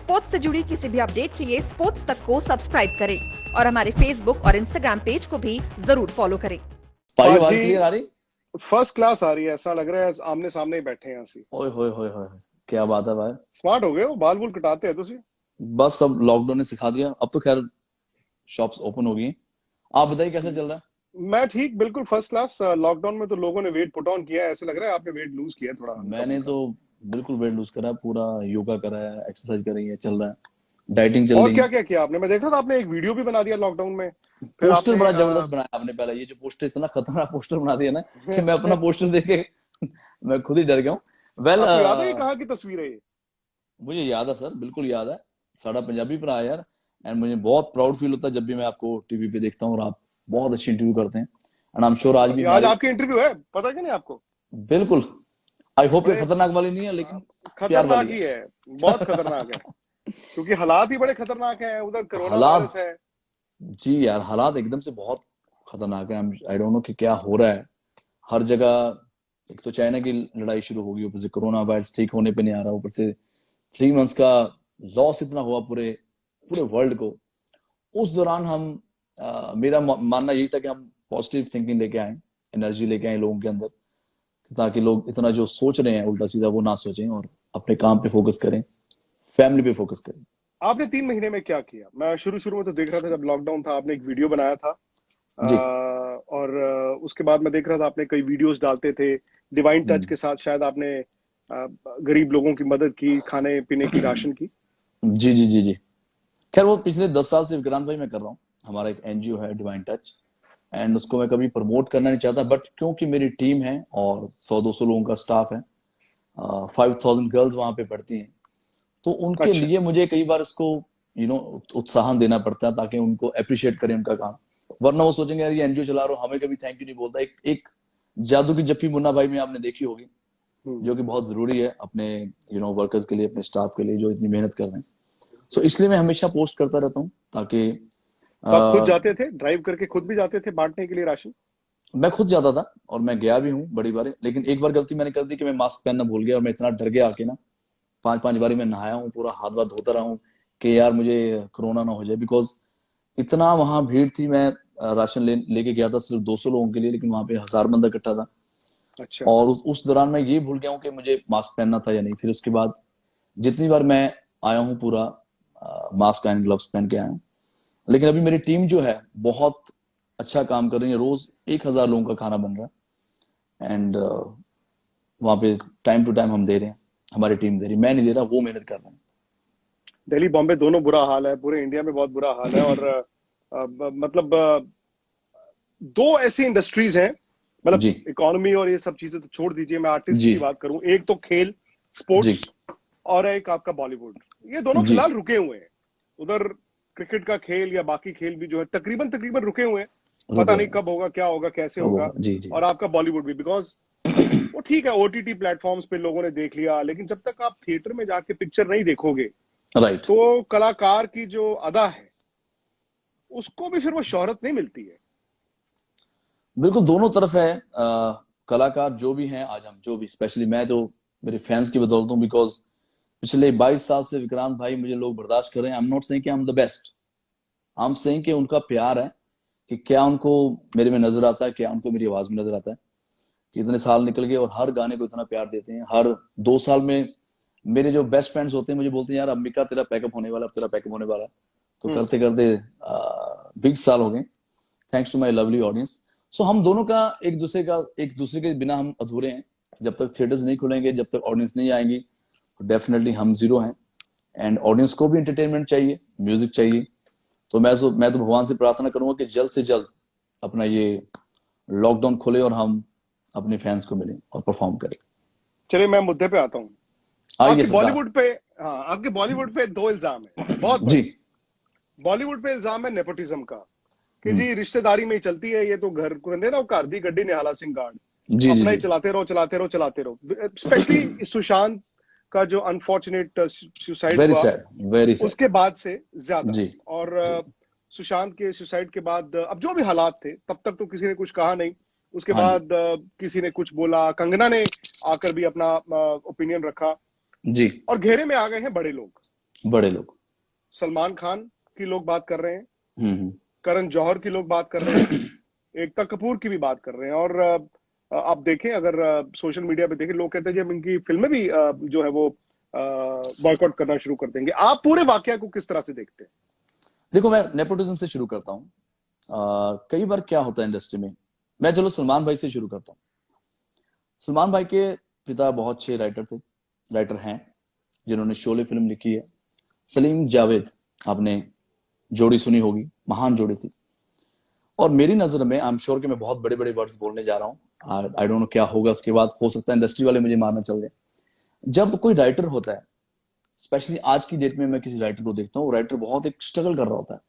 Sports से जुड़ी किसी भी अपडेट के लिए स्पोर्ट्स तक को सब्सक्राइब करें और हमारे फेसबुक और इंस्टाग्राम पेज को भी जरूर फॉलो करें। आवाज क्लियर आ रही? फर्स्ट क्लास आ रही है, ऐसा लग रहा है आमने सामने ही बैठे हैं ऐसी। ओए होए होए होए, क्या बात है भाई। स्मार्ट हो गए हो, बाल बूल कटाते हैं तुसी। बस अब लॉकडाउन ने सिखा दिया, अब तो खैर शॉप्स ओपन हो गई हैं। आप बताइए कैसा चल रहा है? मैं ठीक, बिल्कुल फर्स्ट क्लास। लॉकडाउन में तो लोगों ने वेट पुट ऑन किया है, ऐसे लग रहा है आपने वेट लूज किया है थोड़ा हल्का मैंने फुल्का। तो बिल्कुल वेट लूज करा है, पूरा योगा करा है, एक्सरसाइज कर रही है, चल रहा है, डाइटिंग चल और रही क्या है। क्या किया आपने? मैं देख रहा था आपने एक वीडियो भी बना दिया लॉकडाउन में। फिर पोस्टर आपने बड़ा जबरदस्त बनाया आपने। पहले ये जो पोस्टर, इतना खतरनाक पोस्टर बना दिया ना कि मैं अपना पोस्टर देख के मैं खुद ही डर गया हूँ। वेल आपको याद है ये कहाँ की तस्वीर है ये? मुझे याद है सर, बिल्कुल याद है। साड़ा पंजाबी पर आया यार। एंड मुझे बहुत प्राउड फील होता है जब भी मैं आपको टीवी पे देखता हूँ, और आप बहुत अच्छी इंटरव्यू करते हैं। एंड आई एम श्योर आज भी आज हमारे, आपकी इंटरव्यू है, पता क्या नहीं आपको? बिल्कुल। आई होप ये बड़े खतरनाक वाली नहीं है, लेकिन प्यार वाली खतरनाक ही है, बहुत खतरनाक है। क्योंकि हालात ही बड़े खतरनाक हैं, उधर कोरोना वायरस हालात। है। जी यार, हालात एकदम से बहुत खतरनाक है। आई डोंट नो कि क्या हो रहा है हर जगह। एक तो चाइना की लड़ाई शुरू हो गई, ऊपर से कोरोना वायरस ठीक होने पे नहीं आ रहा, ऊपर से 3 मंथ्स का लॉस इतना हुआ पूरे पूरे वर्ल्ड को। उस दौरान हम मेरा मानना यही था कि हम पॉजिटिव थिंकिंग लेके आए, एनर्जी लेके आए लोगों के अंदर, ताकि लोग इतना जो सोच रहे हैं उल्टा सीधा वो ना सोचें और अपने काम पे फोकस करें, फैमिली पे फोकस करें। आपने 3 महीने में क्या किया? मैं शुरू शुरू में तो देख रहा था, जब लॉकडाउन था आपने एक वीडियो बनाया था। जी। और उसके बाद मैं देख रहा था आपने कई वीडियोस डालते थे डिवाइन टच हम्म, के साथ। शायद आपने गरीब लोगों की मदद की, खाने पीने की, राशन की। जी जी जी जी। खैर वो पिछले 10 साल से विक्रांत भाई मैं कर रहा हूँ। हमारा एक एनजीओ है डिवाइन टच, एंड उसको मैं कभी प्रमोट करना नहीं चाहता, बट क्योंकि मेरी टीम है और 100-200 लोगों का स्टाफ है, 5,000 गर्ल्स वहां पे पढ़ती हैं, तो उनके अच्छा। लिए मुझे कई बार इसको उत्साहन देना पड़ता है ताकि उनको अप्रिशिएट करें उनका काम। वरना वो सोचेंगे यार ये एनजीओ चला रहा हो, हमें कभी थैंक यू नहीं बोलता। एक एक जादू की जप्फी मुन्ना भाई में आपने देखी होगी, हम्म। जो कि बहुत जरूरी है अपने वर्कर्स के लिए, अपने स्टाफ के लिए जो इतनी मेहनत कर रहे हैं। सो इसलिए मैं हमेशा पोस्ट करता रहता हूँ ताकि तो आप खुद अ, जाते थे ड्राइव करके, खुद भी जाते थे बांटने के लिए राशन? मैं खुद जाता था और मैं गया भी हूँ बड़ी बार। लेकिन एक बार गलती मैंने कर दी कि मैं मास्क पहनना भूल गया, और मैं इतना डर गया आके ना, 5-5 बारी मैं नहाया हूँ, पूरा हाथ वाथ धोता रहा हूँ कि यार मुझे कोरोना ना हो जाए। बिकॉज इतना वहां भीड़ थी। मैं राशन लेके गया था सिर्फ 200 लोगों के लिए, लेकिन वहां पे 1000 बंदा इकट्ठा था। अच्छा। और उस दौरान मैं ये भूल गया हूँ कि मुझे मास्क पहनना था या नहीं। फिर उसके बाद जितनी बार मैं आया हूँ पूरा मास्क एंड ग्लव्स पहन के आया हूँ। लेकिन अभी मेरी टीम जो है बहुत अच्छा काम कर रही है, रोज 1000 लोगों का खाना बन रहा है। एंड वहां पे टाइम टू टाइम हम दे रहे हैं, हमारी टीम दे रही है, मैं नहीं दे रहा, वो मेहनत कर रहे हैं। दिल्ली बॉम्बे दोनों बुरा हाल है, पूरे इंडिया में बहुत बुरा हाल है। और मतलब दो ऐसी इंडस्ट्रीज हैं, मतलब जी इकोनॉमी और ये सब चीजें तो छोड़ दीजिए, मैं आर्टिस्ट जी की बात करूं। एक तो खेल, जी स्पोर्ट्स, और एक आपका बॉलीवुड। ये दोनों जी। फिलहाल रुके हुए हैं। उधर क्रिकेट का खेल या बाकी खेल भी जो है तकरीबन तकरीबन रुके हुए हैं। रुक पता गए नहीं हैं। कब होगा, क्या होगा, कैसे कब होगा। होगा? जी जी। और आपका बॉलीवुड भी, बिकॉज वो ठीक है, ओटीटी प्लेटफॉर्म्स पे लोगों ने देख लिया, लेकिन जब तक आप थिएटर में जाके पिक्चर नहीं देखोगे राइट। तो कलाकार की जो अदा है उसको भी फिर वो शोहरत नहीं मिलती है। बिल्कुल दोनों तरफ है। कलाकार जो भी हैं, आज हम जो भी, स्पेशली मैं तो मेरे फैंस की बदौलत हूँ। बिकॉज पिछले 22 साल से विक्रांत भाई मुझे लोग बर्दाश्त कर रहे हैं। आई एम नॉट सेइंग कि I am the best, I am saying कि उनका प्यार है, कि क्या उनको मेरे में नजर आता है, क्या उनको मेरी आवाज में नजर आता है, कि इतने साल निकल गए और हर गाने को इतना प्यार देते हैं। हर 2 साल में मेरे जो बेस्ट फ्रेंड्स होते हैं मुझे बोलते हैं यार अम्बिका तेरा पैकअप होने वाला, अब तेरा पैकअप होने वाला है। तो हम्म। करते करते 20 साल हो गए, thanks to my lovely audience. So हम दोनों का एक दूसरे के बिना हम अधूरे हैं। जब तक थिएटर्स नहीं खुलेंगे, जब तक ऑडियंस नहीं आएंगी, तो डेफिनेटली हम जीरो हैं। एंड ऑडियंस को भी एंटरटेनमेंट चाहिए, म्यूजिक चाहिए। तो मैं तो भगवान से प्रार्थना करूंगा कि जल्द से जल्द अपना ये लॉकडाउन खोले और हम अपने फैंस को मिलें और परफॉर्म करें। चलिए मैं मुद्दे पे आता हूँ। आइए आपके सरकार। बॉलीवुड पे, हाँ, आपके बॉलीवुड पे दो इल्जाम है बहुत जी। बड़े। बॉलीवुड पे इल्जाम है नेपोटिज्म का, कि हम्म। जी रिश्तेदारी में ही चलती है, ये तो घर को कहते हैं ना, वो घर दी गड्डी निहाला सिंह गार्ड। जी जी अपना ही जी। चलाते रहो चलाते रहो चलाते रहो। स्पेशली सुशांत का जो अनफॉर्चुनेट सुसाइड वेरी हुआ सैड, वेरी सैड। उसके बाद से ज्यादा। जी और जी सुशांत के सुसाइड के बाद अब जो भी हालात थे, तब तक तो किसी ने कुछ कहा नहीं। उसके हाँ जी। बाद किसी ने कुछ बोला, कंगना ने आकर भी अपना ओपिनियन रखा। जी और घेरे में आ गए हैं बड़े लोग। बड़े लोग। सलमान खान की लोग बात कर रहे हैं, हम्म। करण जौहर की लोग बात कर रहे हैं, एकता कपूर की भी बात कर रहे हैं। और आप देखें, अगर सोशल मीडिया पे देखें, लोग कहते हैं कि हम इनकी फिल्में भी जो है वो बॉयकॉट करना शुरू कर देंगे। आप पूरे वाकया को किस तरह से देखते हैं? देखो, मैं नेपोटिज्म से शुरू करता हूँ। कई बार क्या होता है इंडस्ट्री में, मैं चलो सलमान भाई से शुरू करता हूँ। सलमान भाई के पिता बहुत अच्छे राइटर हैं, जिन्होंने शोले फिल्म लिखी है। सलीम जावेद, आपने जोड़ी सुनी होगी, महान जोड़ी थी। और मेरी नजर में, आई एम श्योर कि मैं बहुत बड़े बड़े वर्ड्स बोलने जा रहा हूँ, आई डोंट नो क्या होगा उसके बाद, हो सकता है इंडस्ट्री वाले मुझे मारना चल जाए। जब कोई राइटर होता है, स्पेशली आज की डेट में मैं किसी राइटर को देखता हूँ, वो राइटर बहुत एक स्ट्रगल कर रहा होता है,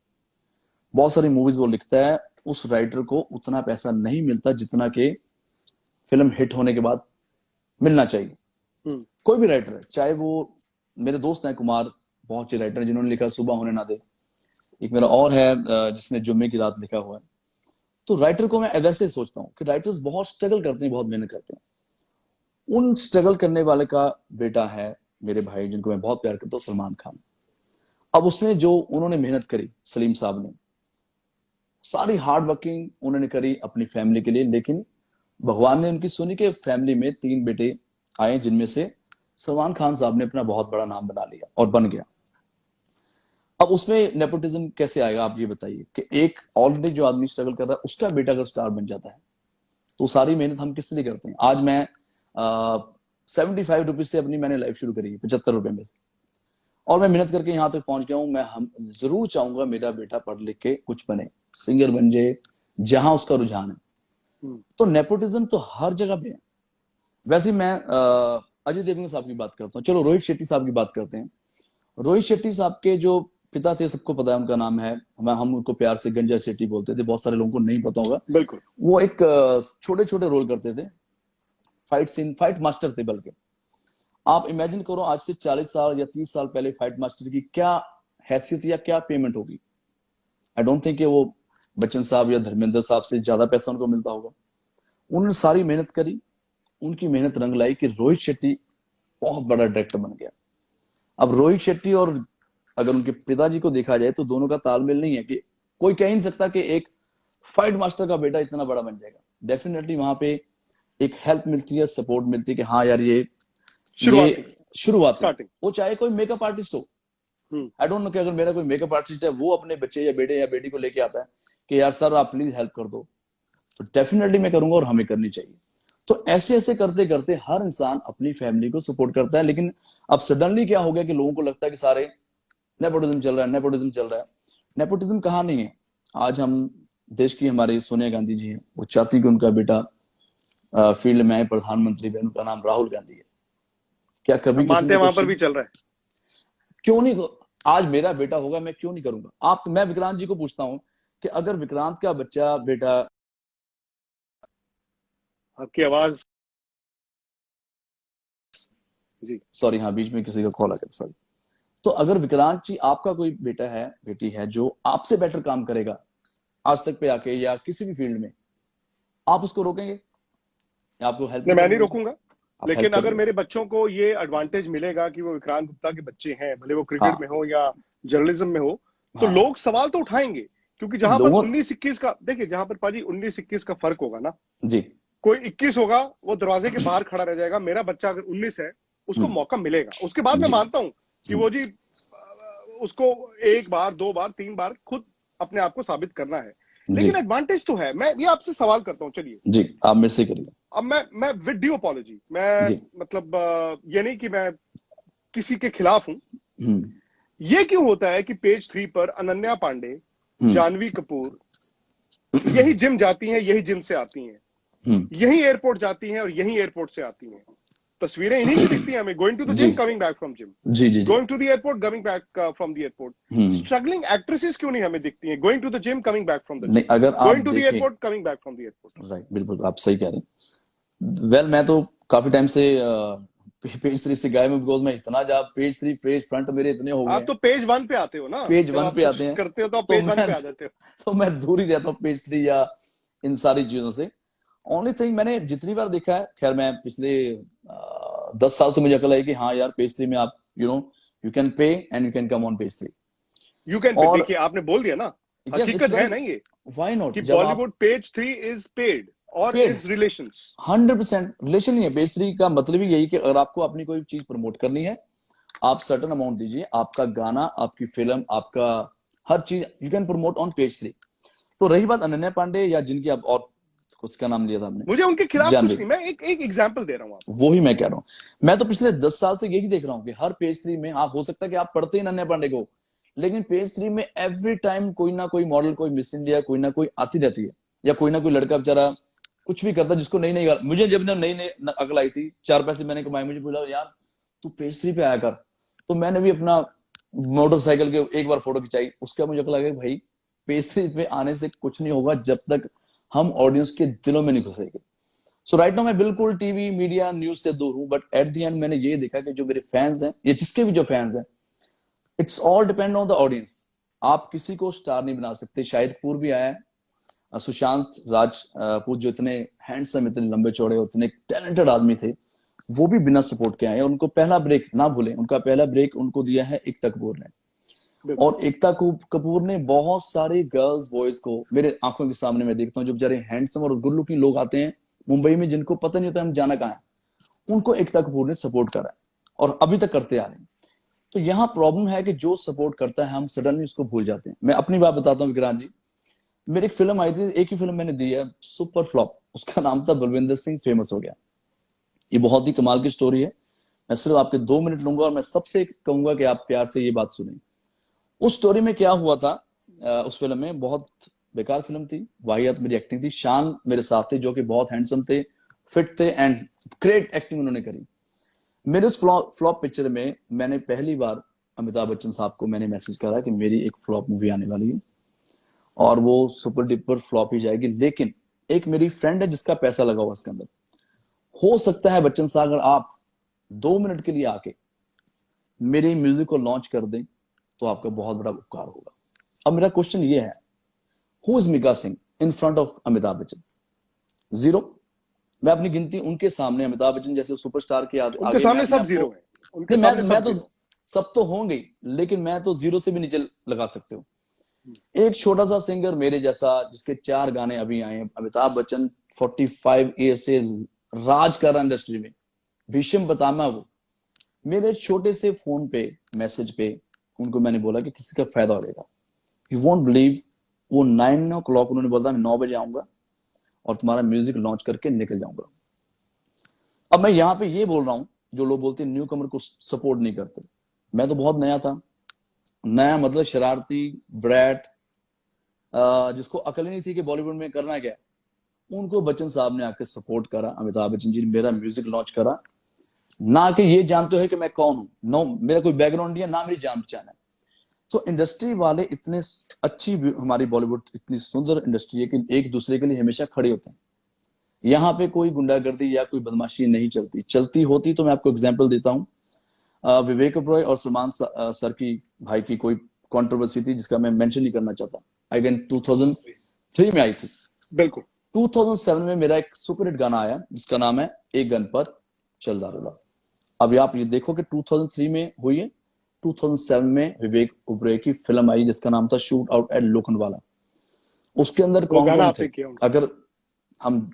बहुत सारी मूवीज वो लिखता है, उस राइटर को उतना पैसा नहीं मिलता जितना कि फिल्म हिट होने के बाद मिलना चाहिए। कोई भी राइटर है, चाहे वो, मेरे दोस्त हैं कुमार, बहुत अच्छे राइटर हैं जिन्होंने लिखा सुबह होने ना दे। एक मेरा और है जिसने जुम्मे की रात लिखा हुआ है। तो राइटर को मैं वैसे सोचता हूँ कि राइटर्स बहुत स्ट्रगल करते हैं, बहुत मेहनत करते हैं। उन स्ट्रगल करने वाले का बेटा है मेरे भाई, जिनको मैं बहुत प्यार करता हूँ, सलमान खान। अब उसने जो उन्होंने मेहनत करी, सलीम साहब ने सारी हार्ड वर्किंग उन्होंने करी अपनी फैमिली के लिए, लेकिन भगवान ने उनकी सुनी कि फैमिली में 3 बेटे आए, जिनमें से सलमान खान साहब ने अपना बहुत बड़ा नाम बना लिया और बन गया। अब उसमें नेपोटिज्म कैसे आएगा, आप ये बताइए कि एक ऑलरेडी जो आदमी स्ट्रगल कर रहा है, उसका बेटा अगर स्टार बन जाता है, तो सारी मेहनत हम किस लिए करते हैं? आज मैं 75 रुपीज से अपनी मैंने लाइफ शुरू करी है, 75 रुपए में से, और मैं मेहनत करके यहाँ तक पहुंच गया हूँ। मैं हम जरूर चाहूंगा मेरा बेटा पढ़ लिख के कुछ बने, सिंगर बन जाए, जहां उसका रुझान है। तो नेपोटिज्म तो हर जगह पे है। वैसे मैं अजय देवगन साहब की बात करता हूँ, चलो रोहित शेट्टी साहब की बात करते हैं। रोहित शेट्टी साहब के जो पिता थे, सबको पता है उनका नाम है, हम उनको प्यार से गंजा शेट्टी बोलते थे, बहुत सारे लोगों को नहीं पता होगा। बिल्कुल। वो एक छोटे छोटे रोल करते थे, फाइट मास्टर थे। बल्कि आप इमेजिन करो, आज से 40 साल या 30 साल पहले फाइट मास्टर की क्या हैसियत या क्या पेमेंट होगी। आई डोंट थिंक वो बच्चन साहब या धर्मेंद्र साहब से ज्यादा पैसा उनको मिलता होगा। उन्होंने सारी मेहनत करी, उनकी मेहनत रंग लाई कि रोहित शेट्टी बहुत बड़ा डायरेक्टर बन गया। अब रोहित शेट्टी और अगर उनके पिताजी को देखा जाए तो दोनों का तालमेल नहीं है, कि कोई कह नहीं सकता कि एक फाइट मास्टर का बेटा इतना बड़ा बन जाएगा। डेफिनेटली वहां पे एक हेल्प मिलती है, सपोर्ट मिलती है कि हाँ यार, ये शुरुआत, वो चाहे कोई मेकअप आर्टिस्ट हो। आई डोंट नो कि अगर मेरा कोई मेकअप आर्टिस्ट है, वो अपने बच्चे या बेटे या बेटी को लेके आता है कि यार सर आप प्लीज हेल्प कर दो, तो डेफिनेटली मैं करूंगा और हमें करनी चाहिए। तो ऐसे ऐसे करते करते हर इंसान अपनी फैमिली को सपोर्ट करता है। लेकिन अब सडनली क्या हो गया कि लोगों को लगता है कि सारे नेपोटिज्म चल रहा है, नेपोटिज्म चल रहा है। नेपोटिज्म कहाँ नहीं है। आज हम देश की, हमारी सोनिया गांधी जी हैं, वो चाहती कि उनका बेटा फील्ड में आए, प्रधानमंत्री बने, उनका नाम राहुल गांधी है। क्या कभी मानते हैं वहां पर भी चल रहा है? क्यों नहीं? आज मेरा बेटा होगा, मैं क्यों नहीं करूंगा? मैं विक्रांत जी को पूछता हूं कि अगर विक्रांत का बच्चा बेटा, आपकी आवाज जी, सॉरी, हाँ बीच में किसी का कॉल आ गया, सॉरी। तो अगर विक्रांत जी, आपका कोई बेटा है, बेटी है, जो आपसे बेटर काम करेगा आज तक पे आके या किसी भी फील्ड में, आप उसको रोकेंगे? आपको हेल्प? मैं नहीं रोकूंगा, लेकिन अगर मेरे बच्चों को ये एडवांटेज मिलेगा कि वो विक्रांत गुप्ता के बच्चे हैं, भले वो क्रिकेट में हो या जर्नलिज्म में हो, तो लोग सवाल तो उठाएंगे। क्योंकि जहां पर 19-21 का, देखिए जहां पर पाजी 19-21 का फर्क होगा ना जी, कोई 21 होगा वो दरवाजे के बाहर खड़ा रह जाएगा। मेरा बच्चा अगर 19 है, उसको मौका मिलेगा। उसके बाद मैं मानता हूं कि वो जी उसको 1 बार 2 बार 3 बार खुद अपने आप को साबित करना है। लेकिन एडवांटेज तो है। मैं ये आपसे सवाल करता हूं, चलिए जी, आप मेरे से करिए। अब मैं विद ड्यू अपॉलॉजी, मैं मतलब ये नहीं कि मैं किसी के खिलाफ हूं। ये क्यों होता है कि पेज 3 पर अनन्या पांडे, जानवी कपूर यही जिम जाती हैं, यही जिम से आती हैं, यही एयरपोर्ट जाती हैं और यही एयरपोर्ट से आती हैं, तस्वीरें इन्हीं की दिखती हैं हमें, going to the gym, coming back from gym, going to the airport, coming back from the airport. Struggling actresses क्यों नहीं हमें दिखती हैं? Going to the gym, coming back from the gym, अगर going to the airport, coming back from the airport. Right, बिल्कुल आप सही कह रहे हैं। वेल, मैं तो काफी टाइम से पेज 3 से गायब हूं, बिकॉज मैं इतना जब पेज 3 पेज फ्रंट मेरे इतने हो गए। आप तो पेज 1 पे आते हो ना, पेज 1 पे आते हैं, करते हो तो आप पेज 1 पे आ जाते हो। तो मैं दूर ही रहता हूँ पेज 3 या इन सारी चीजों से। ओनली थिंग मैंने जितनी बार देखा है, खैर मैं पिछले 10 साल से मुझे अकल आई कि हाँ यार, पेज 3 में आप you can pay and you can come on page 3। You can pay, और देखिए आपने बोल दिया ना, yes, हकीकत है ना ये, व्हाई नॉट, कि जब आप बॉलीवुड पेज 3 इज पेड और पेड इज रिलेशंस। 100% रिलेशन नहीं है। पेज 3 का मतलब ही यही कि अगर आपको अपनी कोई चीज प्रमोट करनी है, आप सर्टन अमाउंट दीजिए, आपका गाना, आपकी फिल्म, आपका हर चीज you can promote on page 3। तो रही बात अनन्या पांडे या जिनकी आप और उसका नाम लिया था आपने, मुझे उनके खिलाफ कुछ जानवी, नहीं, मैं एक एग्जांपल दे रहा हूं आपको। वो ही मैं कह रहा हूँ। मैं तो पिछले 10 साल से यही देख रहा हूँ कि हर पेज 3 में, हाँ हो सकता है कि आप पढ़ते ही अनन्या पांडे को, लेकिन पेज 3 में एवरी टाइम कोई ना कोई मॉडल, कोई मिस इंडिया, कोई ना कोई आती रहती है, या कोई ना कोई लड़का बेचारा कुछ भी करता है जिसको नई नई, मुझे जब नई नई अकल आई थी, 4 पैसे मैंने कमाए, मुझे बोला यार तू पेज 3 पे आया कर, तो मैंने भी अपना मोटरसाइकिल के एक बार फोटो खिंचाई, उसका मुझे अकल आ गया भाई पेज 3 पे आने से कुछ नहीं होगा जब तक हम ऑडियंस के दिलों में नहीं घुसेंगे। सो राइट नाउ मैं बिल्कुल टीवी मीडिया न्यूज से दूर हूं, बट एट द एंड मैंने ये देखा कि जो मेरे फैंस हैं, या जिसके भी जो फैंस हैं, it's all depend on the audience. आप किसी को स्टार नहीं बना सकते। शाहिद कपूर भी आया है, सुशांत राजपूत जो इतने हैंडसम, इतने लंबे चौड़े, इतने टैलेंटेड आदमी थे, वो भी बिना सपोर्ट के आए हैं। उनको पहला ब्रेक ना भूलें, उनका पहला ब्रेक उनको दिया है एकता कपूर ने। और एकता कपूर ने बहुत सारे गर्ल्स बॉयज को, मेरे आंखों के सामने मैं देखता हूँ, जो बेचारे हैंडसम और गुड लुकिंग लोग आते हैं मुंबई में, जिनको पता नहीं होता हम जाना कहाँ है, उनको एकता कपूर ने सपोर्ट करा है और अभी तक करते आ रहे हैं। तो यहाँ प्रॉब्लम है कि जो सपोर्ट करता है हम सडनली उसको भूल जाते हैं। मैं अपनी बात बताता हूँ विक्रांत जी, मेरी एक फिल्म आई थी, एक ही फिल्म मैंने दी है, सुपर फ्लॉप, उसका नाम था बलविंदर सिंह फेमस हो गया। ये बहुत ही कमाल की स्टोरी है। मैं सिर्फ आपके 2 मिनट लूंगा और मैं सबसे कहूंगा कि आप प्यार से ये बात सुनें। उस स्टोरी में क्या हुआ था, उस फिल्म में, बहुत बेकार फिल्म थी, वाहियात मेरी एक्टिंग थी, शान मेरे साथ थे जो कि बहुत हैंडसम थे, फिट थे, एंड ग्रेट एक्टिंग उन्होंने करी। मेरे उस फ्लॉप पिक्चर में मैंने पहली बार अमिताभ बच्चन साहब को मैंने मैसेज करा कि मेरी एक फ्लॉप मूवी आने वाली है और वो सुपर डुपर फ्लॉप ही जाएगी, लेकिन एक मेरी फ्रेंड है जिसका पैसा लगा हुआ इसके अंदर, हो सकता है बच्चन साहब अगर आप 2 मिनट के लिए आके मेरे म्यूजिक को लॉन्च कर दें तो आपका बहुत बड़ा उपकार होगा। अब मेरा क्वेश्चन ये है, who is Mika Singh in front of Amitabh Bachchan? Zero. मैं अपनी गिनती उनके सामने, अमिताभ बच्चन जैसे सुपरस्टार के आगे, उनके सामने सब जीरो है, उनके सामने मैं तो सब तो होंगे ही, लेकिन मैं तो जीरो से भी नीचे लगा सकते हो। एक छोटा सा सिंगर मेरे जैसा जिसके 4 गाने अभी आए हैं, अमिताभ बच्चन 45 ईयर से राज कर रहा इंडस्ट्री में, भीष्म पितामह वो, मेरे छोटे से फोन पे मैसेज पे उनको मैंने बोला कि किसी का फायदा हो जाएगा। यू वोंट बिलीव, वो 9 o'clock उन्होंने बोला मैं 9 बजे आऊंगा और तुम्हारा म्यूजिक लॉन्च करके निकल जाऊंगा। अब मैं यहाँ पे ये बोल रहा हूं, जो लोग बोलते हैं न्यू कमर को सपोर्ट नहीं करते, मैं तो बहुत नया था, नया मतलब शरारती ब्रैट, जिसको अकल ही नहीं थी कि बॉलीवुड में करना क्या, उनको बच्चन साहब ने आकर सपोर्ट करा, अमिताभ बच्चन जी ने मेरा म्यूजिक लॉन्च करा, ना कि ये जानते हो कि मैं कौन हूं, नो मेरा कोई बैकग्राउंड नहीं है, ना मेरी जान पहचान है। तो इंडस्ट्री वाले इतने अच्छी, हमारी बॉलीवुड इतनी सुंदर इंडस्ट्री है कि एक दूसरे के लिए हमेशा खड़े होते हैं। यहाँ पे कोई गुंडागर्दी या कोई बदमाशी नहीं चलती, चलती होती तो मैं आपको एग्जांपल देता हूँ, विवेक ओबरॉय और सलमान सर की भाई की कोई कंट्रोवर्सी थी जिसका मैं मेंशन नहीं करना चाहता, अगेन 2003 में आई थी। बिल्कुल 2007 में मेरा एक सुपरहिट गाना आया जिसका नाम है एक गन पर चल दारूला। अब आप ये देखो कि 2003 में हुई है, 2007 में विवेक ओबरॉय की फिल्म आई जिसका नाम था शूट आउट एट लोखंडवाला। उसके अंदर कौन कौन थे, अगर हम,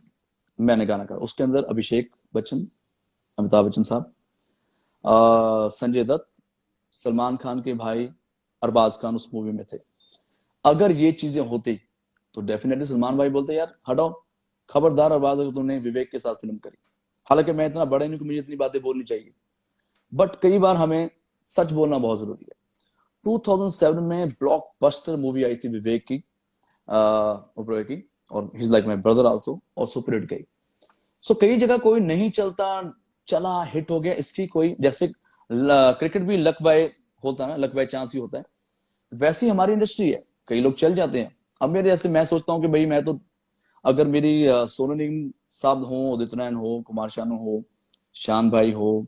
मैंने गाना कहा, उसके अंदर अभिषेक बच्चन, अमिताभ बच्चन साहब, संजय दत्त, सलमान खान के भाई अरबाज खान उस मूवी में थे। अगर ये चीजें होती तो डेफिनेटली सलमान भाई बोलते यार हटाओ, खबरदार अरबाज अगर तुमने विवेक के साथ फिल्म करी। हालांकि मैं इतना बड़ा नहीं कि मुझे इतनी बातें बोलनी चाहिए, बट कई बार हमें सच बोलना बहुत जरूरी है। 2007 में ब्लॉकबस्टर मूवी आई थी विवेक की, ओबरॉय की, और he is like my brother also, और सुपर हिट गई। सो कई जगह कोई नहीं चलता, चला हिट हो गया, इसकी कोई, जैसे क्रिकेट भी लक बाय होता है ना, लक बाय चांस ही होता है, वैसी हमारी इंडस्ट्री है, कई लोग चल जाते हैं। अब मेरे जैसे, मैं सोचता हूँ कि भाई मैं तो, अगर मेरी सोनू निगम साहब हो, उदित नारायण हो, कुमार शानू हो, शान भाई हो,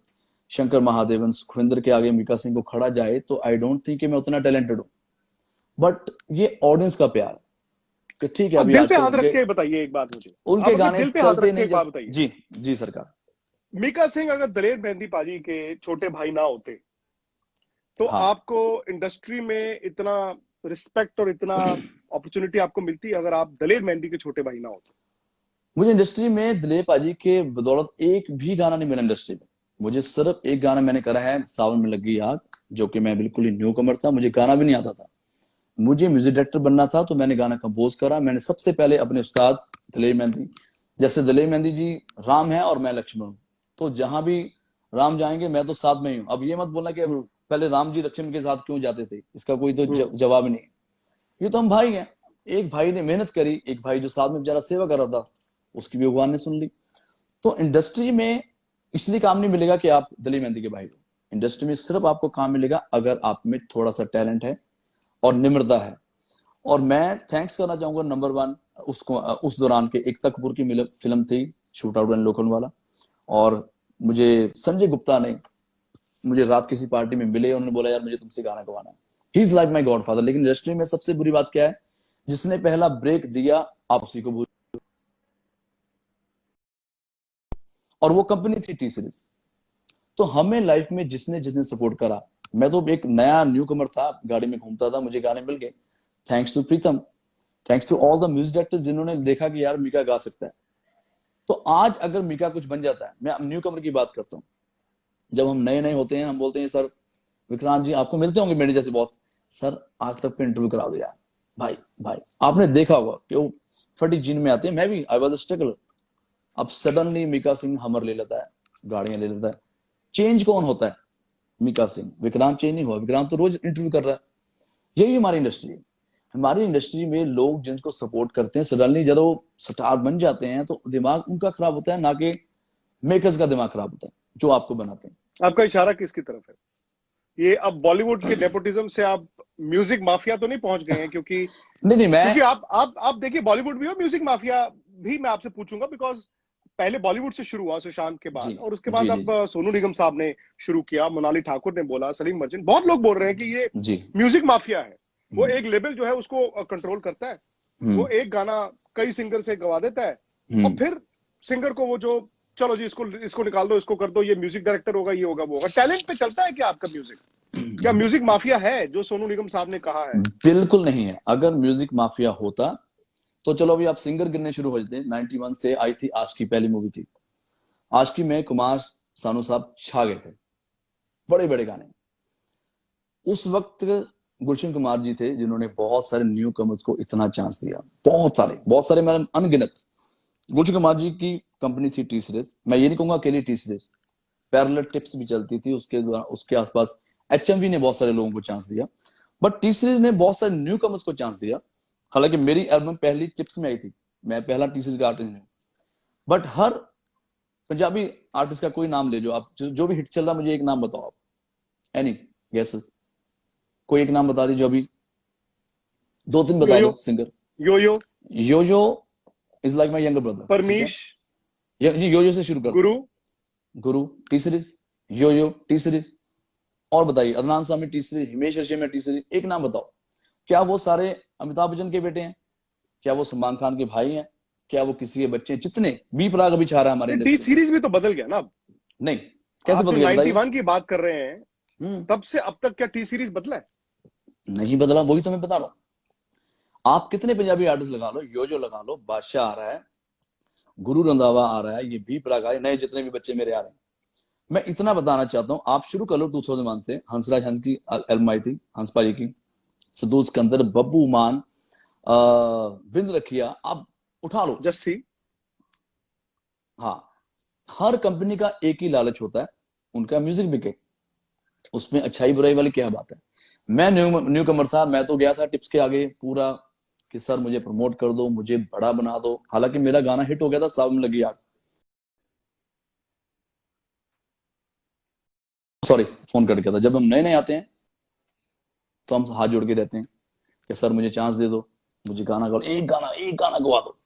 शंकर महादेवन, सुखविंदर के आगे मिका सिंह को खड़ा जाए तो आई डोंट थिंक कि मैं उतना टैलेंटेड हूं, बट ये ऑडियंस का प्यार कि ठीक है। अभी दिल पे हाथ रख के बताइए एक बात, मुझे उनके गाने दिल पे हाथ चलते रख के एक बात बताइए। जी जी सरकार, मीका सिंह अगर दलेर मेहंदी पाजी के छोटे भाई ना होते तो हाँ आपको इंडस्ट्री में इतना रिस्पेक्ट और इतना अपॉर्चुनिटी आपको मिलती है अगर आप दलेर मेहंदी के छोटे भाई ना हो तो? मुझे इंडस्ट्री में दिलीप पाजी के बदौलत एक भी गाना नहीं मिला इंडस्ट्री में। मुझे सिर्फ एक गाना मैंने करा है, सावन में लगी आग, जो कि मैं बिल्कुल ही न्यू कमर था, मुझे गाना भी नहीं आता था। मुझे म्यूजिक डायरेक्टर बनना था तो मैंने गाना कंपोज करा। मैंने सबसे पहले अपने उस्ताद दलेर मेहंदी, जैसे दलेर मेहंदी जी राम है और मैं लक्ष्मण हूँ, तो जहां भी राम जाएंगे मैं तो साथ में ही हूँ। अब ये मत बोलना कि पहले राम जी लक्ष्मण के साथ क्यों जाते थे, इसका कोई तो जवाब नहीं है। ये तो हम भाई हैं। एक भाई ने मेहनत करी, एक भाई जो साथ में बेचारा सेवा कर रहा था, उसकी भी भगवान ने सुन ली। तो इंडस्ट्री में इसलिए काम नहीं मिलेगा कि आप दलीर मेहंदी के भाई हो। इंडस्ट्री में सिर्फ आपको काम मिलेगा अगर आप में थोड़ा सा टैलेंट है और निम्रता है। और मैं थैंक्स करना चाहूंगा नंबर 1 उसको, उस दौरान के एकता कपूर की फिल्म थी शूट आउट एंड लोखंड वाला, और मुझे संजय गुप्ता ने मुझे रात किसी पार्टी में मिले, उन्होंने बोला यार मुझे तुमसे गाना गवाना है। He is like my God father. लेकिन इंडस्ट्री में सबसे बुरी बात क्या है, जिसने पहला ब्रेक दिया आप उसी को भूल, और वो कंपनी थी टी सीरीज। तो हमें लाइफ में जिसने जिसने सपोर्ट करा, मैं तो एक नया न्यू कमर था, गाड़ी में घूमता था, मुझे गाने मिल गए, thanks to Pritam, thanks to all the music directors जिन्होंने देखा कि यार मीका गा सकता है। तो आज अगर मीका कुछ बन जाता है, मैं न्यू कमर की बात करता हूँ, जब हम नए नए होते हैं हम बोलते हैं सर विक्रांत जी, आपको मिलते होंगे मेरे जैसे बहुत, सर आज तक पे इंटरव्यू करा दो यार। भाई भाई आपने देखा होगा कि वो फटी जीन में आते हैं, मैं भी आई वॉज स्ट्रगल। अब सडनली मीका सिंह हमर ले लेता है, गाड़ियां ले लेता है। चेंज कौन होता है? मीका सिंह। विक्रांत चेंज नहीं हुआ, विक्रांत तो रोज इंटरव्यू कर रहा है। यही हमारी इंडस्ट्री है। हमारी इंडस्ट्री में लोग जिनको सपोर्ट करते हैं, सडनली जब वो स्टार बन जाते हैं तो दिमाग उनका खराब होता है, ना कि मेकर्स का दिमाग खराब होता है जो आपको बनाते हैं। आपका इशारा किसकी तरफ है? ये अब बॉलीवुड के नेपोटिज्म से आप म्यूजिक माफिया तो नहीं पहुंच गए हैं? क्योंकि नहीं मैं, क्योंकि आप देखिए बॉलीवुड भी हो, म्यूजिक माफिया भी मैं आपसे पूछूंगा, बिकॉज पहले बॉलीवुड से शुरू हुआ सुशांत के बाद, जी और उसके जी बाद जी अब सोनू निगम साहब ने शुरू किया, मोनाली ठाकुर ने बोला, सलीम मर्चेंट, बहुत लोग बोल रहे हैं कि ये जी म्यूजिक माफिया है। वो एक लेबल जो है उसको कंट्रोल करता है, वो हम्म एक गाना कई सिंगर से गवा देता है, और हम्म फिर सिंगर को वो जो चलो जी इसको निकाल दो, इसको कर दो, ये म्यूजिक डायरेक्टर होगा, ये होगा, वो होगा। टैलेंट पे चलता है क्या आपका म्यूजिक? क्या म्यूजिक माफिया है जो सोनू निगम साहब ने कहा है? बिल्कुल नहीं है। अगर म्यूजिक माफिया होता तो चलो अभी आप सिंगर गिनने शुरू हो जाते हैं। 91 से आई थी आशिकी, पहली मूवी थी आशिकी में कुमार सानू साहब छा गए थे, बड़े बड़े गाने। उस वक्त गुलशन कुमार जी थे जिन्होंने बहुत सारे न्यू कमर्स को इतना चांस दिया, बहुत सारे मतलब अनगिनत। गुलशन कुमार जी की कंपनी थी टी सीरीज, मैं ये नहीं कहूंगा अकेली टी सीरीज, पैरेलल टिप्स भी चलती थी उसके द्वारा, उसके आसपास एचएमवी ने बहुत सारे लोगों को चांस दिया, बट टी सीरीज ने बहुत सारे न्यू कमर्स को चांस दिया। हालांकि मेरी एल्बम पहली टिप्स में आई थी, मैं पहला टी सीरीज का आर्टिस्ट नहीं हूँ, बट हर पंजाबी आर्टिस्ट का कोई नाम ले जो आप, जो भी हिट चल रहा, मुझे एक नाम बताओ आप, एनी गेसेस, कोई एक नाम बता दीजिए। अभी 2-3 बता योयो, दो singer. Yo Yo, Yo Yo is like my younger brother. Parmish, Yo Yo से शुरू करते गुरु, हैं। गुरु टी सीरीज, योयो टी सीरीज, और बताइए अदनान सामी टी सीरीज, हिमेश रेशमिया टी सीरीज, एक नाम बताओ। क्या वो सारे अमिताभ बच्चन के बेटे हैं? क्या वो सलमान खान के भाई हैं? क्या वो किसी के बच्चे हैं? जितने बी प्राग अभी छा रहा है हमारे टी इंडस्ट्री में। सीरीज भी तो बदल गया ना अब। नहीं, कैसे आप बदल जो गया बताइए। 91 की बात कर रहे हैं, तब से अब तक क्या टी सीरीज बदला है? नहीं बदला, वही तो मैं बता रहा हूँ। आप कितने पंजाबी आर्टिस्ट लगा लो, योजो लगा लो, बादशाह आ रहा है, गुरु रंधावा आ रहा है, ये बी प्राग आ रहे, नए जितने भी बच्चे मेरे आ रहे हैं। मैं इतना बताना चाहता हूँ, आप शुरू कर लो 2001 से। हंसराज हंस की एल्बम आई थी, हंस पाजी की, सदूज सिकंदर, बब्बू मान, बिंद रखिया, आप उठा लो। जस्सी, हाँ, हर कंपनी का एक ही लालच होता है, उनका म्यूजिक बिके। उसमें अच्छाई बुराई वाली क्या बात है। मैं न्यू कमर था, मैं तो गया था टिप्स के आगे पूरा कि सर मुझे प्रमोट कर दो, मुझे बड़ा बना दो। हालांकि मेरा गाना हिट हो गया था, सावन में लगी आग। सॉरी, फोन कट गया था। जब हम नए नए आते हैं तो हम हाथ जोड़ के रहते हैं कि सर मुझे चांस दे दो, मुझे गाना गाओ, एक गाना गवा दो।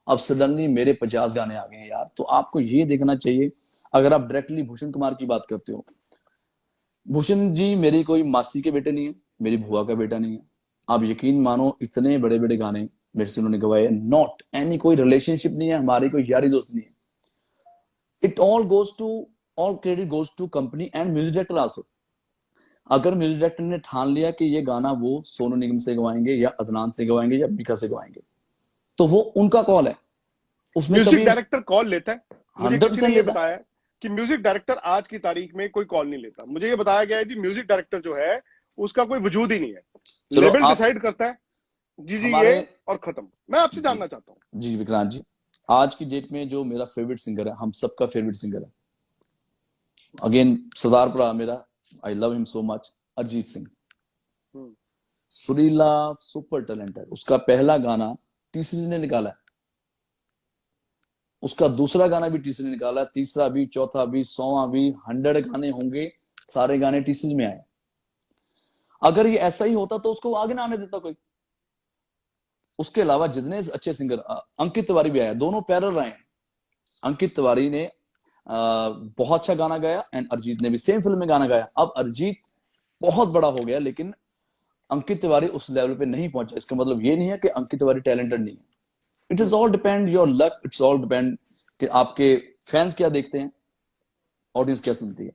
अब सडनली मेरे 50 गाने आ गए हैं यार। तो आपको ये देखना चाहिए, अगर आप डायरेक्टली भूषण कुमार की बात करते हो, भूषण जी मेरी कोई मासी के बेटे नहीं है, मेरी बुआ का बेटा नहीं है। आप यकीन मानो, इतने बड़े बड़े गाने मेरे से उन्होंने गवाए, नॉट एनी कोई रिलेशनशिप नहीं है हमारी, कोई यारी दोस्त नहीं है। It all goes to, all credit goes to company and music director also. अगर म्यूजिक डायरेक्टर ने ठान लिया कि ये गाना वो सोनू निगम से गवाएंगे या अदनान से गवाएंगे या मीका से गवाएंगे, तो वो उनका कॉल है, उसमें म्यूजिक कभी डायरेक्टर कॉल लेता है? मुझे किसी 100% ने ये लेता। बताया कि म्यूजिक डायरेक्टर आज की तारीख में कोई कॉल नहीं लेता। मुझे ये बताया गया है कि म्यूजिक डायरेक्टर जो है उसका कोई वजूद ही नहीं है, चलो लेबल आप डिसाइड करता है, जी ये हमारे और खत्म। मैं आपसे जी जानना चाहता हूँ। जी विक्रांत जी, आज की डेट में जो मेरा फेवरेट सिंगर है, हम सबका फेवरेट सिंगर है, अगेन सरदारपुरा मेरा, I love him so much, Arijit Singh. Hmm, सुरीला, सुपर टैलेंटेड, उसका पहला गाना टी सीरीज ने निकाला है, उसका दूसरा गाना भी टी सीरीज ने निकाला है, तीसरा भी, चौथा भी, 100वां भी, 100 गाने होंगे, सारे गाने टी सीरीज में आए। अगर ये ऐसा ही होता तो उसको आगे ना आने देता कोई। उसके अलावा जितने अच्छे सिंगर, अंकित तिवारी भी आया, दोनों पैरेलल रहे हैं। अंकित तिवारी ने बहुत अच्छा गाना गाया एंड अरिजीत ने भी सेम फिल्म में गाना गाया। अब अरिजीत बहुत बड़ा हो गया, लेकिन अंकित तिवारी उस लेवल पे नहीं पहुंचा। इसका मतलब ये नहीं है कि अंकित तिवारी टैलेंटेड नहीं है। It is all depend your luck, it's all depend कि आपके फैंस क्या देखते हैं, ऑडियंस क्या सुनती है।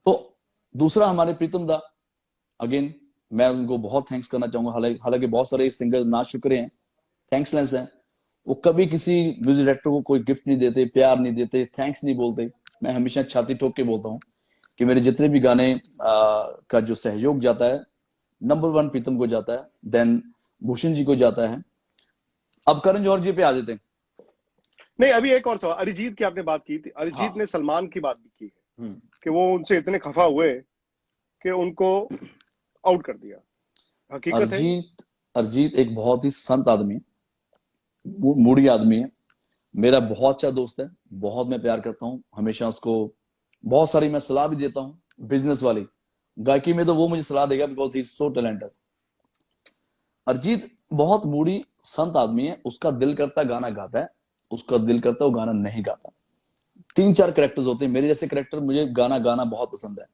तो दूसरा हमारे प्रीतम दा, अगेन मैं उनको बहुत थैंक्स करना चाहूंगा। हालांकि बहुत सारे सिंगर्स ना शुक्रे हैं, थैंक्सलेस हैं, वो कभी किसी म्यूजिक डायरेक्टर को कोई गिफ्ट नहीं देते, प्यार नहीं देते, थैंक्स नहीं बोलते। मैं हमेशा छाती ठोक के बोलता हूँ कि मेरे जितने भी गाने का जो सहयोग जाता है, नंबर 1 प्रीतम को जाता है, देन भूषण जी को जाता है। अब करण जौहर जी पे आ जाते हैं। नहीं, अभी एक और सवाल, अरिजीत की आपने बात की थी, अरिजीत हाँ। ने सलमान की बात भी की है कि वो उनसे इतने खफा हुए कि उनको आउट कर दिया। हकीकत है? अरिजीत एक बहुत ही संत आदमी है, मूडी आदमी है, मेरा बहुत अच्छा दोस्त है, बहुत मैं प्यार करता हूँ, हमेशा उसको बहुत सारी मैं सलाह भी देता हूँ, बिजनेस वाली। गायकी में तो वो मुझे सलाह देगा because he is so talented. Arijit बहुत मूडी संत आदमी है, उसका दिल करता गाना गाता है, उसका दिल करता वो गाना नहीं गाता। 3-4 कैरेक्टर्स होते हैं, मेरे जैसे कैरेक्टर, मुझे गाना गाना बहुत पसंद है।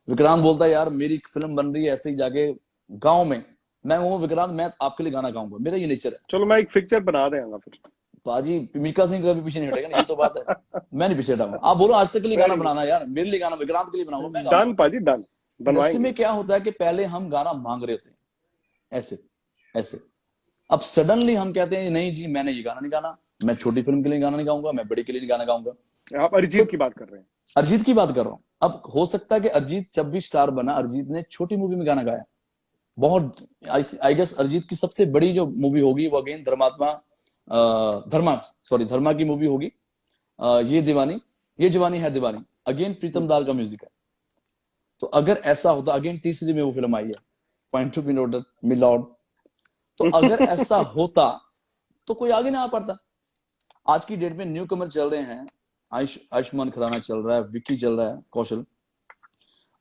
विक्रांत बोलता है यार मेरी फिल्म बन रही है, ऐसे ही जाके गाँव में, मैं वो विक्रांत मैं आपके लिए गाना गाऊंगा, मेरा ये नेचर है। चलो मैं एक पिक्चर बना देगा फिर। पाजी मीका सिंह कभी पीछे नहीं हटेगा ना, ये तो बात है। मैं नहीं पीछे हटाऊंगा। आप बोलो आज तक के लिए गाना वेरी बनाना, यार मेरे लिए गाना, विक्रांत के लिए बनाऊंगा, मैं गाऊंगा। डन पाजी, डन, इंडस्ट्री बनवाएंगे। में क्या होता है कि पहले हम गाना मांग रहे होते हैं, ऐसे ऐसे, अब सडनली हम कहते हैं नहीं जी मैंने ये गाना नहीं गाना, मैं छोटी फिल्म के लिए गाना नहीं गाऊंगा, मैं बड़ी के लिए नहीं गाना गाऊंगा। आप तो अरिजीत की बात कर रहे हैं? अरिजीत की बात कर रहा हूं। अब हो सकता है कि अरिजीत जब भी स्टार बना, अरिजीत ने छोटी मूवी में गाना गाया बहुत। आई गेस अरिजीत की सबसे बड़ी जो मूवी होगी वो अगेन धर्मा की मूवी होगी, ये जवानी है दीवानी, अगेन प्रीतम दाल का म्यूजिक है। तो अगर ऐसा होता, अगेन तीसरी में वो फिल्म आई है point to be noted milord, तो अगर ऐसा होता तो कोई आगे ना आ पाता। आज की डेट में न्यू कमर चल रहे हैं, आयुष्मान खुराना चल रहा है, विक्की चल रहा है, कौशल,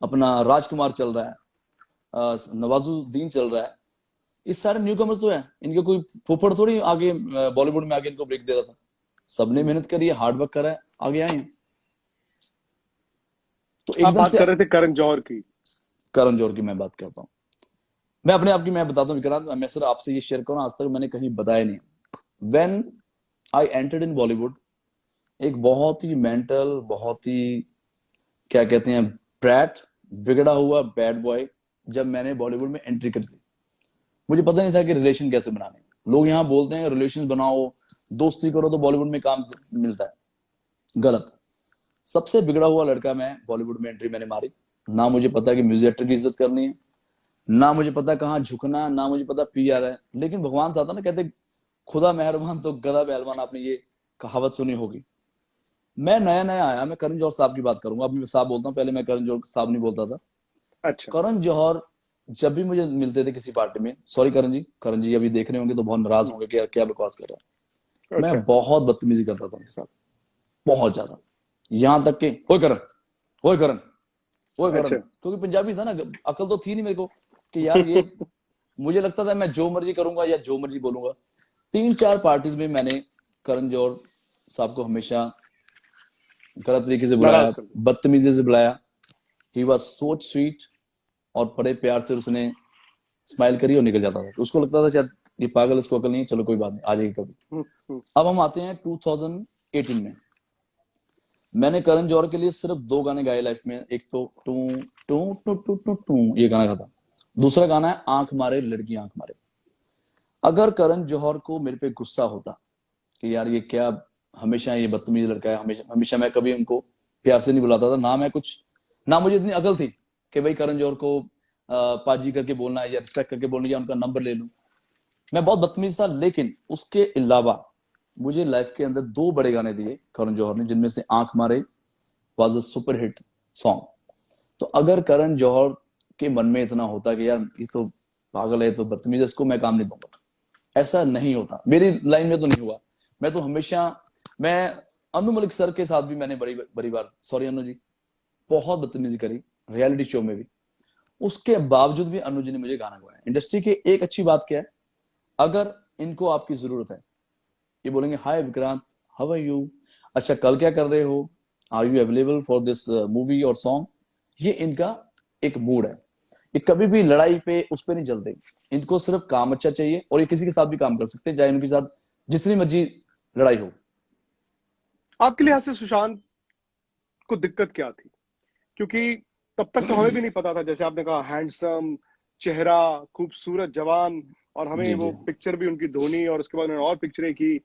अपना राजकुमार चल रहा है, नवाजुद्दीन चल रहा है। ये सारे न्यू कमर्स तो है, इनके कोई फुफड़ थोड़ी आगे बॉलीवुड में आगे इनको ब्रेक दे रहा था। सबने मेहनत करी है, हार्ड वर्क करा है, आगे आए हैं। तो आप एकदम बात से कर रहे थे करण जौहर की। करण जौहर की मैं बात करता हूँ। मैं अपने आप की मैं बताता हूँ विक्रांत, मैं सर आपसे ये शेयर करूँ, आज तक मैंने कहीं बताया नहीं। When I entered in Bollywood, एक बहुत ही मेंटल, बहुत ही क्या कहते हैं, ब्रैट, बिगड़ा हुआ बैड बॉय, जब मैंने बॉलीवुड में एंट्री कर दी, मुझे पता नहीं था कि रिलेशन कैसे बनाने। लोग यहाँ बोलते हैं रिलेशन बनाओ, दोस्ती करो तो बॉलीवुड में काम मिलता है, गलत। सबसे बिगड़ा हुआ लड़का मैं, बॉलीवुड में एंट्री मैंने मारी, ना मुझे पता कि म्यूजिक डायरेक्टर की इज्जत करनी है, ना मुझे पता कहाँ झुकना, ना मुझे पता पीआर है, लेकिन भगवान था ना, कहते खुदा मेहरबान तो गधा पहलवान, आपने ये कहावत सुनी होगी। मैं नया नया आया, मैं करण जौहर साहब की बात करूंगा, अभी मैं साहब बोलता हूँ, पहले मैं करण जौहर साहब नहीं बोलता था। अच्छा। करण जौहर जब भी मुझे मिलते थे किसी पार्टी में, सॉरी करण जी अभी देख रहे होंगे तो बहुत नाराज होंगे कि यार क्या बकवास कर रहा है, मैं बहुत बदतमीजी करता था उनके साथ, बहुत ज्यादा, यहां तक कि ओए करण, ओए करण, ओए करण, क्योंकि पंजाबी था ना, अकल तो थी नहीं मेरे को कि यार ये मुझे लगता था मैं जो मर्जी करूंगा या जो मर्जी बोलूंगा। 3-4 पार्टीज में मैंने करण जौहर साहब को हमेशा गलत तरीके से बुलाया, बदतमीजी से बुलाया। ही वाज सो स्वीट, और बड़े प्यार से उसने स्माइल करी और निकल जाता था। तो उसको लगता था शायद ये पागल, इसको अकल नहीं है, चलो कोई बात नहीं, आ जाएगी कभी। अब हम आते हैं 2018 में। मैंने करण जौहर के लिए सिर्फ 2 गाने गाए लाइफ में। एक तो टू टू टू टू टू टू ये गाना गाता। दूसरा गाना है आंख मारे लड़की आंख मारे। अगर करण जौहर को मेरे पे गुस्सा होता कि यार ये क्या हमेशा ये बदतमीज लड़का है, हमेशा हमेशा मैं कभी उनको प्यार से नहीं बुलाता था, ना मैं कुछ, ना मुझे इतनी अकल थी कि भाई करण जौहर को पाजी करके बोलना है या रिस्पेक्ट करके बोलना या उनका नंबर ले लूं। मैं बहुत बदतमीज था। लेकिन उसके अलावा मुझे लाइफ के अंदर 2 बड़े गाने दिए करण जौहर ने, जिनमें से आंख मारे was a super hit song. तो अगर करण जौहर के मन में इतना होता कि यार ये तो पागल है, तो बदतमीज है, इसको मैं काम नहीं दूंगा, ऐसा नहीं होता। मेरी लाइन में तो नहीं हुआ। मैं तो हमेशा, मैं अनु मलिक सर के साथ भी मैंने बड़ी बड़ी बार, सॉरी अनु जी, बहुत बदतमीजी करी रियलिटी शो में भी। उसके बावजूद भी अनु जी ने मुझे गाना गवाया। इंडस्ट्री की एक अच्छी बात क्या है, अगर इनको आपकी जरूरत है, ये बोलेंगे hi Vikrant, how are you, अच्छा कल क्या कर रहे हो, are you available for this movie और सॉन्ग। ये इनका एक मूड है। ये कभी भी लड़ाई पे उस पे नहीं चलते। इनको सिर्फ काम अच्छा चाहिए, और ये किसी के साथ भी काम कर सकते हैं, चाहे उनके साथ जितनी मर्जी लड़ाई हो। आपके लिहाज से सुशांत को दिक्कत क्या थी? क्योंकि तब तक तो हमें भी नहीं पता था, जैसे आपने कहा हैंडसम चेहरा, खूबसूरत जवान, और हमें जी वो जी पिक्चर भी उनकी धोनी, और उसके बाद उन्होंने और पिक्चरें की।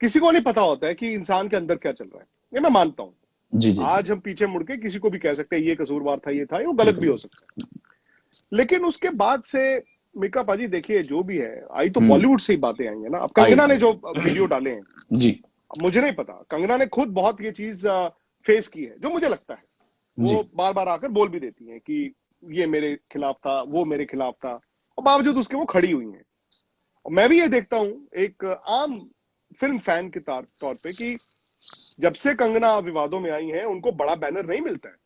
किसी को नहीं पता होता है कि इंसान के अंदर क्या चल रहा है, ये मैं मानता हूँ। जी जी आज हम पीछे मुड़ के किसी को भी कह सकते हैं ये कसूरवार था, ये था, ये वो गलत भी बिल्कुल। हो सकता है। लेकिन उसके बाद से मिका पाजी देखिए, जो भी है, आई तो हम्म। बॉलीवुड से ही बातें आई है ना। अब आई कंगना ने आई जो वीडियो डाले हैं, जी मुझे नहीं पता, कंगना ने खुद बहुत ये चीज फेस की है, जो मुझे लगता है जी वो बार बार आकर बोल भी देती हैं कि ये मेरे खिलाफ था, वो मेरे खिलाफ था, और बावजूद उसके वो खड़ी हुई हैं। और मैं भी ये देखता हूं एक आम फिल्म फैन के तौर पे कि जब से कंगना विवादों में आई हैं, उनको बड़ा बैनर नहीं मिलता है।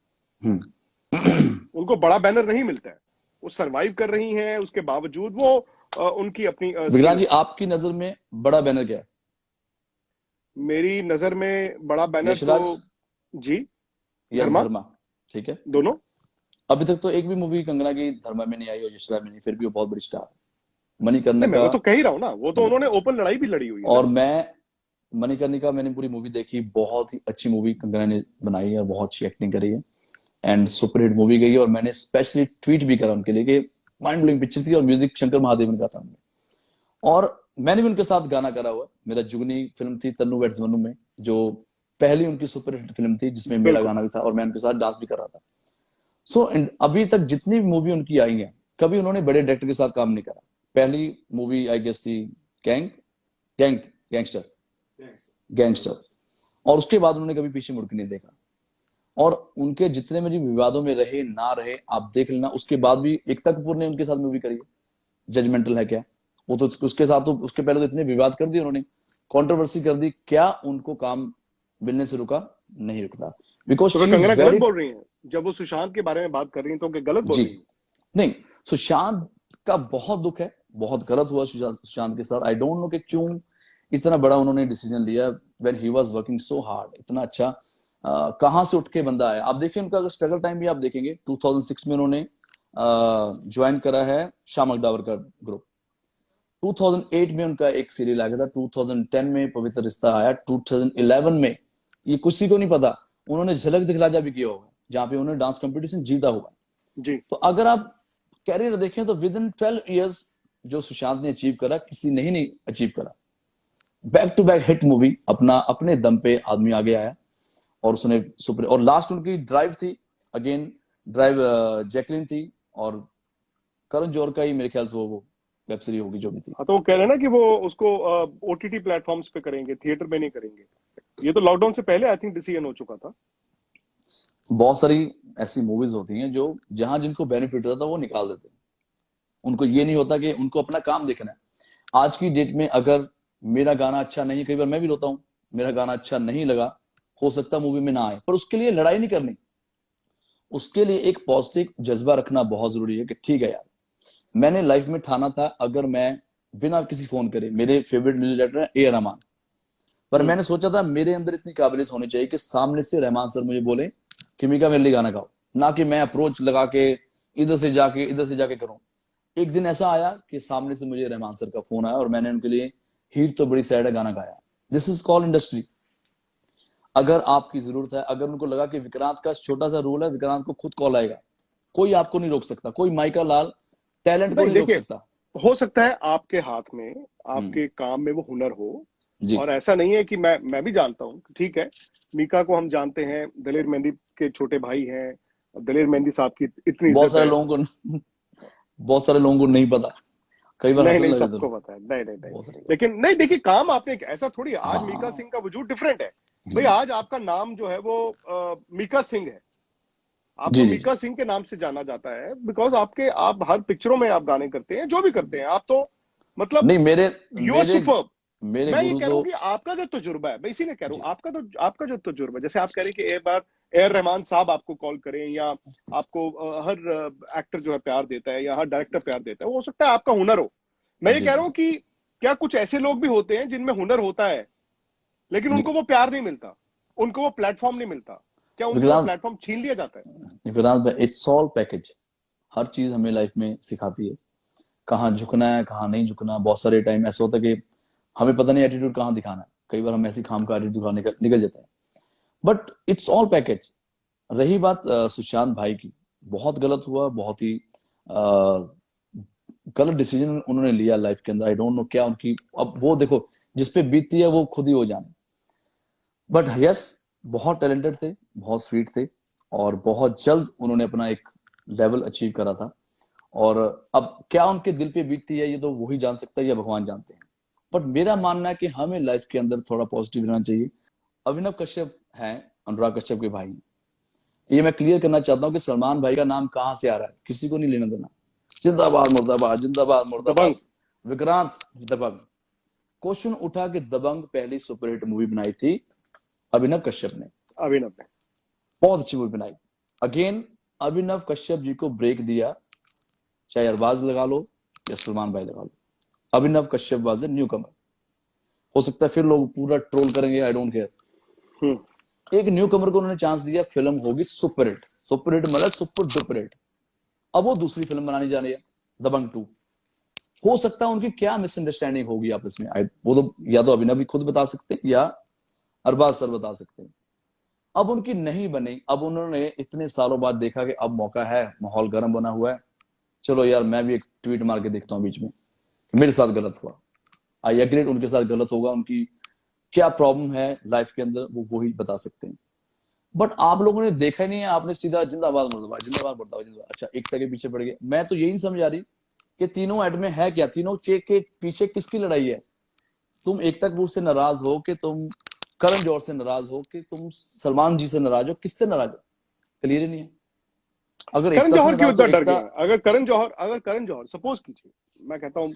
हम्म। उनको बड़ा बैनर नहीं मिलता है। वो सरवाइव कर रही हैं, उसके बावजूद वो उनकी अपनी विक्रांत जी, स्किल्स हैं। आपकी नजर में बड़ा बैनर क्या है? मेरी नजर में बड़ा बैनर तो, यशराज जी, या धर्मा, धर्मा? ठीक है। दोनों। अभी तक तो एक भी मूवी कंगना की धर्मा में नहीं आई और यशराज में नहीं, फिर भी वो बहुत बड़ी स्टार है। मणिकर्णिका नहीं, मैं का। वो तो कह ही रहा हूं ना, वो तो जी। उन्होंने ओपन लड़ाई भी लड़ी हुई है ना। और मैं मणिकर्णिका मैंने पूरी मूवी देखी, बहुत ही अच्छी मूवी कंगना ने बनाई है और बहुत अच्छी एक्टिंग करी है, एंड सुपर हिट मूवी गई है। और मैंने स्पेशली ट्वीट भी करा उनके लिए कि माइंड ब्लोइंग पिक्चर थी, और म्यूजिक शंकर महादेवन का था उनमें। और मैंने भी उनके साथ गाना करा हुआ है। मेरा जुगनी फिल्म थी तन्नू वेड्स मन्नू में, जो पहली उनकी सुपर हिट फिल्म थी, जिसमें मेरा बिल्कुल। गाना भी था और मैं उनके साथ डांस भी कर रहा था। सो अभी तक जितनी भी मूवी उनकी आई है, कभी उन्होंने बड़े डायरेक्टर के साथ काम नहीं करा। पहली मूवी आई गेस थी गैंग गैंग गैंगस्टर गैंगस्टर, और उसके बाद उन्होंने कभी पीछे मुड़ के नहीं देखा। और उनके जितने मेरी विवादों में रहे ना रहे, आप देख लेना, उसके बाद भी एकता कपूर ने उनके साथ मूवी करी है, जजमेंटल है क्या, वो तो उसके साथ तो उसके पहले तो इतने विवाद कर दिए उन्होंने, कंट्रोवर्सी कर दी, क्या उनको काम मिलने से रुका? नहीं रुकता, बिकॉज तो फिर शी इज कंगना गलत वेरी। बोल रही हैं जब वो सुशांत के बारे में बात कर रही हैं, तो क्या गलत बोल जी रही हैं? नहीं, सुशांत का बहुत दुख है, बहुत गलत हुआ सुशांत के साथ। आई डोंट नो कि क्यों इतना बड़ा उन्होंने डिसीजन लिया when he was working so hard, इतना अच्छा। कहां से उठ के बंदा आया। आप देखिए उनका स्ट्रगल टाइम भी आप देखेंगे, 2006 में उन्होंने ज्वाइन करा है श्याम अगडावर का ग्रुप, 2008 में उनका एक सीरियल आ गया था, 2010 में पवित्र रिश्ता आया, 2011 में, ये किसी को नहीं पता, उन्होंने झलक दिखला जा भी किया होगा, जहां पे उन्होंने डांस कंपटीशन जीता हुआ। जी। तो अगर आप कैरियर देखें तो विद इन 12 ईयर्स जो सुशांत ने अचीव करा, किसी ने ही नहीं अचीव करा। Back to back hit movie, अपना अपने दम पे आदमी आगे आया, और उसने सुपर। और लास्ट उनकी ड्राइव थी, अगेन ड्राइव जैकलिन थी, और करण जौहर का ही मेरे ख्याल से वो वेब सीरीज होगी जो भी थी। हाँ, तो वो कह रहे हैं ना कि वो उसको ओटीटी प्लेटफॉर्म्स पे करेंगे, थिएटर में नहीं करेंगे। ये तो लॉकडाउन से पहले आई थिंक डिसीजन हो चुका था। बहुत सारी ऐसी मूवीज होती हैं जो जहां जिनको बेनिफिट होता था वो निकाल देते हैं। उनको ये नहीं होता कि उनको अपना काम देखना है। आज की डेट में अगर मेरा गाना अच्छा नहीं, कई बार मैं भी रोता हूं, मेरा गाना अच्छा नहीं लगा, हो सकता मूवी में ना आए, पर उसके लिए लड़ाई नहीं करनी। उसके लिए एक पॉजिटिव जज्बा रखना बहुत जरूरी है कि ठीक है यार, मैंने लाइफ में ठाना था, अगर मैं बिना किसी फोन करे, मेरे फेवरेट म्यूजिक डायरेक्टर है ए आर रहमान, पर मैंने सोचा था मेरे अंदर इतनी काबिलियत होनी चाहिए कि सामने से रहमान सर मुझे बोले कि मीका मेरे लिए गाना गाओ, ना कि मैं अप्रोच लगा के इधर से जाके करूं। एक दिन ऐसा आया कि सामने से मुझे रहमान सर का फोन आया और मैंने उनके लिए हीर तो बड़ी सैड है गाना गाया। This is call industry. अगर आपकी जरूरत है, अगर उनको लगा कि विक्रांत का छोटा सा रोल है, विक्रांत को खुद कॉल आएगा, कोई आपको नहीं रोक सकता, कोई माइका लाल टैलेंट को नहीं नहीं रोक देखिए, सकता। हो सकता है आपके हाथ में, हम्म। आपके काम में वो हुनर हो। जी और ऐसा नहीं है कि मैं भी जानता हूँ, ठीक है, मीका को हम जानते हैं, दलेर मेहंदी के छोटे भाई हैं, दलेर मेहंदी साहब की इतनी बहुत इज्जत सारे है। लोगों को बहुत सारे लोगों को नहीं पता, कई बार नहीं हंसने नहीं, लग जाते सबको लोग। पता है, नहीं नहीं नहीं। बहुत सारे लोग। लेकिन नहीं देखिए, काम आपने ऐसा थोड़ी है, आज मीका हाँ। सिंह का वजूद डिफरेंट है भाई। हम्म। आज आपका नाम जो है वो मीका सिंह है। आपको जी जी जी। मीका सिंह के नाम से जाना जाता है, बिकॉज आप हर पिक्चरों में आप गाने करते हैं, जो भी करते हैं आप, तो मतलब नहीं, मेरे यू आर मेरे सुपर्ब। मेरे मैं ये गुरु कह रहा तो। हूं कि आपका जो तजुर्बा है, मैं इसीलिए कह रहा हूं, जी आपका जो तजुर्बा है, जैसे आप कह रहे हैं कि एक बार ए रहमान साहब आपको कॉल करें, या आपको हर एक्टर जो है प्यार देता है, या हर डायरेक्टर प्यार देता है, वो हो सकता है आपका हुनर हो। मैं ये जी कह जी रहा हूं जी कि क्या कुछ ऐसे लोग भी होते हैं जिनमें हुनर होता है, लेकिन जी। उनको वो प्यार नहीं मिलता, उनको वो प्लेटफॉर्म नहीं मिलता? क्या उनसे वो विक्रांत, प्लेटफॉर्म छीन लिया जाता है? विक्रांत भाई, इट्स ऑल पैकेज। हर चीज हमें लाइफ में सिखाती है, कहाँ झुकना है, कहाँ नहीं झुकना। बहुत सारे टाइम ऐसा होता है कि हमें पता नहीं एटीट्यूड कहाँ दिखाना है, कई बार हम ऐसी खाम का एटीट्यूड दिखाने का निकल जाते हैं। But it's all package. रही बात सुशांत भाई की, बहुत गलत हुआ, बहुत ही गलत डिसीजन उन्होंने लिया लाइफ के अंदर। आई डोंट नो क्या उनकी, अब वो देखो, जिसपे बीतती है वो खुद ही हो जाने। बट यस, बहुत टैलेंटेड थे, बहुत स्वीट थे, और बहुत जल्द उन्होंने अपना एक लेवल अचीव करा था। और अब क्या उनके दिल पे बीतती है, ये तो वही जान सकता है या भगवान जानते हैं। बट मेरा मानना है कि हमें लाइफ के अंदर थोड़ा पॉजिटिव रहना चाहिए। अभिनव कश्यप हैं, अनुराग कश्यप के भाई। ये मैं क्लियर करना चाहता हूँ कि सलमान भाई का नाम कहाँ से आ रहा है, किसी को नहीं लेना देना। जिंदाबाद मुर्दाबाद, जिंदाबाद मुर्दाबाद। दबंग। विक्रांत, दबंग। क्वेश्चन उठा कि दबंग पहली सुपरहिट मूवी बनाई थी अभिनव कश्यप ने, अभिनव ने। बहुत अच्छी मूवी बनाई। अगेन, अभिनव कश्यप जी को ब्रेक दिया, चाहे अरबाज लगा लो या सलमान भाई लगा लो। अभिनव कश्यप वाज ए न्यू कमर। हो सकता है फिर लोग पूरा ट्रोल करेंगे, आई डोंट केयर। हम्म। एक न्यू कमर को उन्होंने चांस दिया, फिल्म होगी सुपरहिट। सुपरहिट मतलब सुपर डुपर हिट। अब वो दूसरी फिल्म बनाने जा रही है, दबंग 2। हो सकता है उनकी क्या मिसअंडरस्टैंडिंग होगी आपस में, वो तो या तो अभिनव भी खुद बता सकते हैं या अरबाज सर बता सकते हैं। अब उनकी नहीं बनी। अब उन्होंने इतने सालों बाद देखा कि अब मौका है, माहौल गर्म बना हुआ है, चलो यार मैं भी एक ट्वीट मार के देखता हूँ बीच में, मेरे साथ गलत हुआ। आई एग्री, उनके साथ गलत होगा, उनकी क्या प्रॉब्लम है लाइफ के अंदर वो वही बता सकते हैं। बट आप लोगों ने देखा ही नहीं है, आपने सीधा जिंदाबाद मुर्दाबाद, जिंदाबाद मुर्दाबाद, जिंदाबाद। अच्छा, एकता के पीछे पड़ गए। मैं तो यही नहीं समझ आ रही कि तीनों एड में है क्या, तीनों चेक के पीछे किसकी लड़ाई है। तुम एकता कपूर से नाराज हो कि तुम करण जौहर से नाराज हो कि तुम सलमान जी से नाराज हो, किससे नाराज हो, क्लियर ही नहीं है। अगर करण एकता से जौहर क्यों नाराज तो इतना डर गए एकता। हैं? अगर करण जौहर सपोज कीजिए, मैं कहता हूं,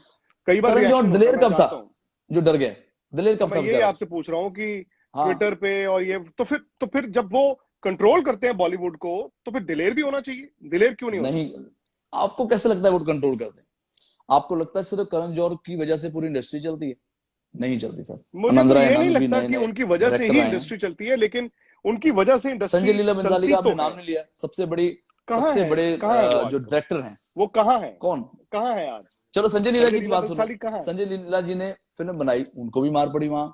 कई बार करण जौहर रिएक्शन होता है, दिलेर मैं कब था जानता हूं। जो डर गए, दिलेर अब कब मैं था यही बेचारा। आपसे पूछ रहा हूँ कि हाँ। ट्विटर पे और ये, तो फिर जब वो कंट्रोल करते हैं बॉलीवुड को, तो फिर दिलेर भी होना चाहिए। दिलेर क्यों नहीं हो नहीं, सकते? आपको कैसे लगता है वो कंट्रोल करते हैं? आपको लगता है सिर्फ करण जौहर की वजह से पूरी इंडस्ट्री चलती है? नहीं चलती सर। मुझे तो आनंद राय ये नहीं आनंद भी लगता नए कि नए उनकी वजह से डायरेक्टर ही आए हैं। इंडस्ट्री चलती है, लेकिन उनकी वजह से संजय इंडस्ट्री लीला बंसाली चलती का तो आपने है। नाम नहीं लिया, सबसे बड़ी, कहाँ सबसे है? बड़े कहाँ है वो जो आजकल? डायरेक्टर हैं। वो कहाँ है? कौन? कहाँ है आज? चलो संजय लीला संजय जी की लीला बात सुनो। बंसाली कहाँ है? संजय लीला जी ने फिल्म बनाई, उनको भी मार पड़ी वहां,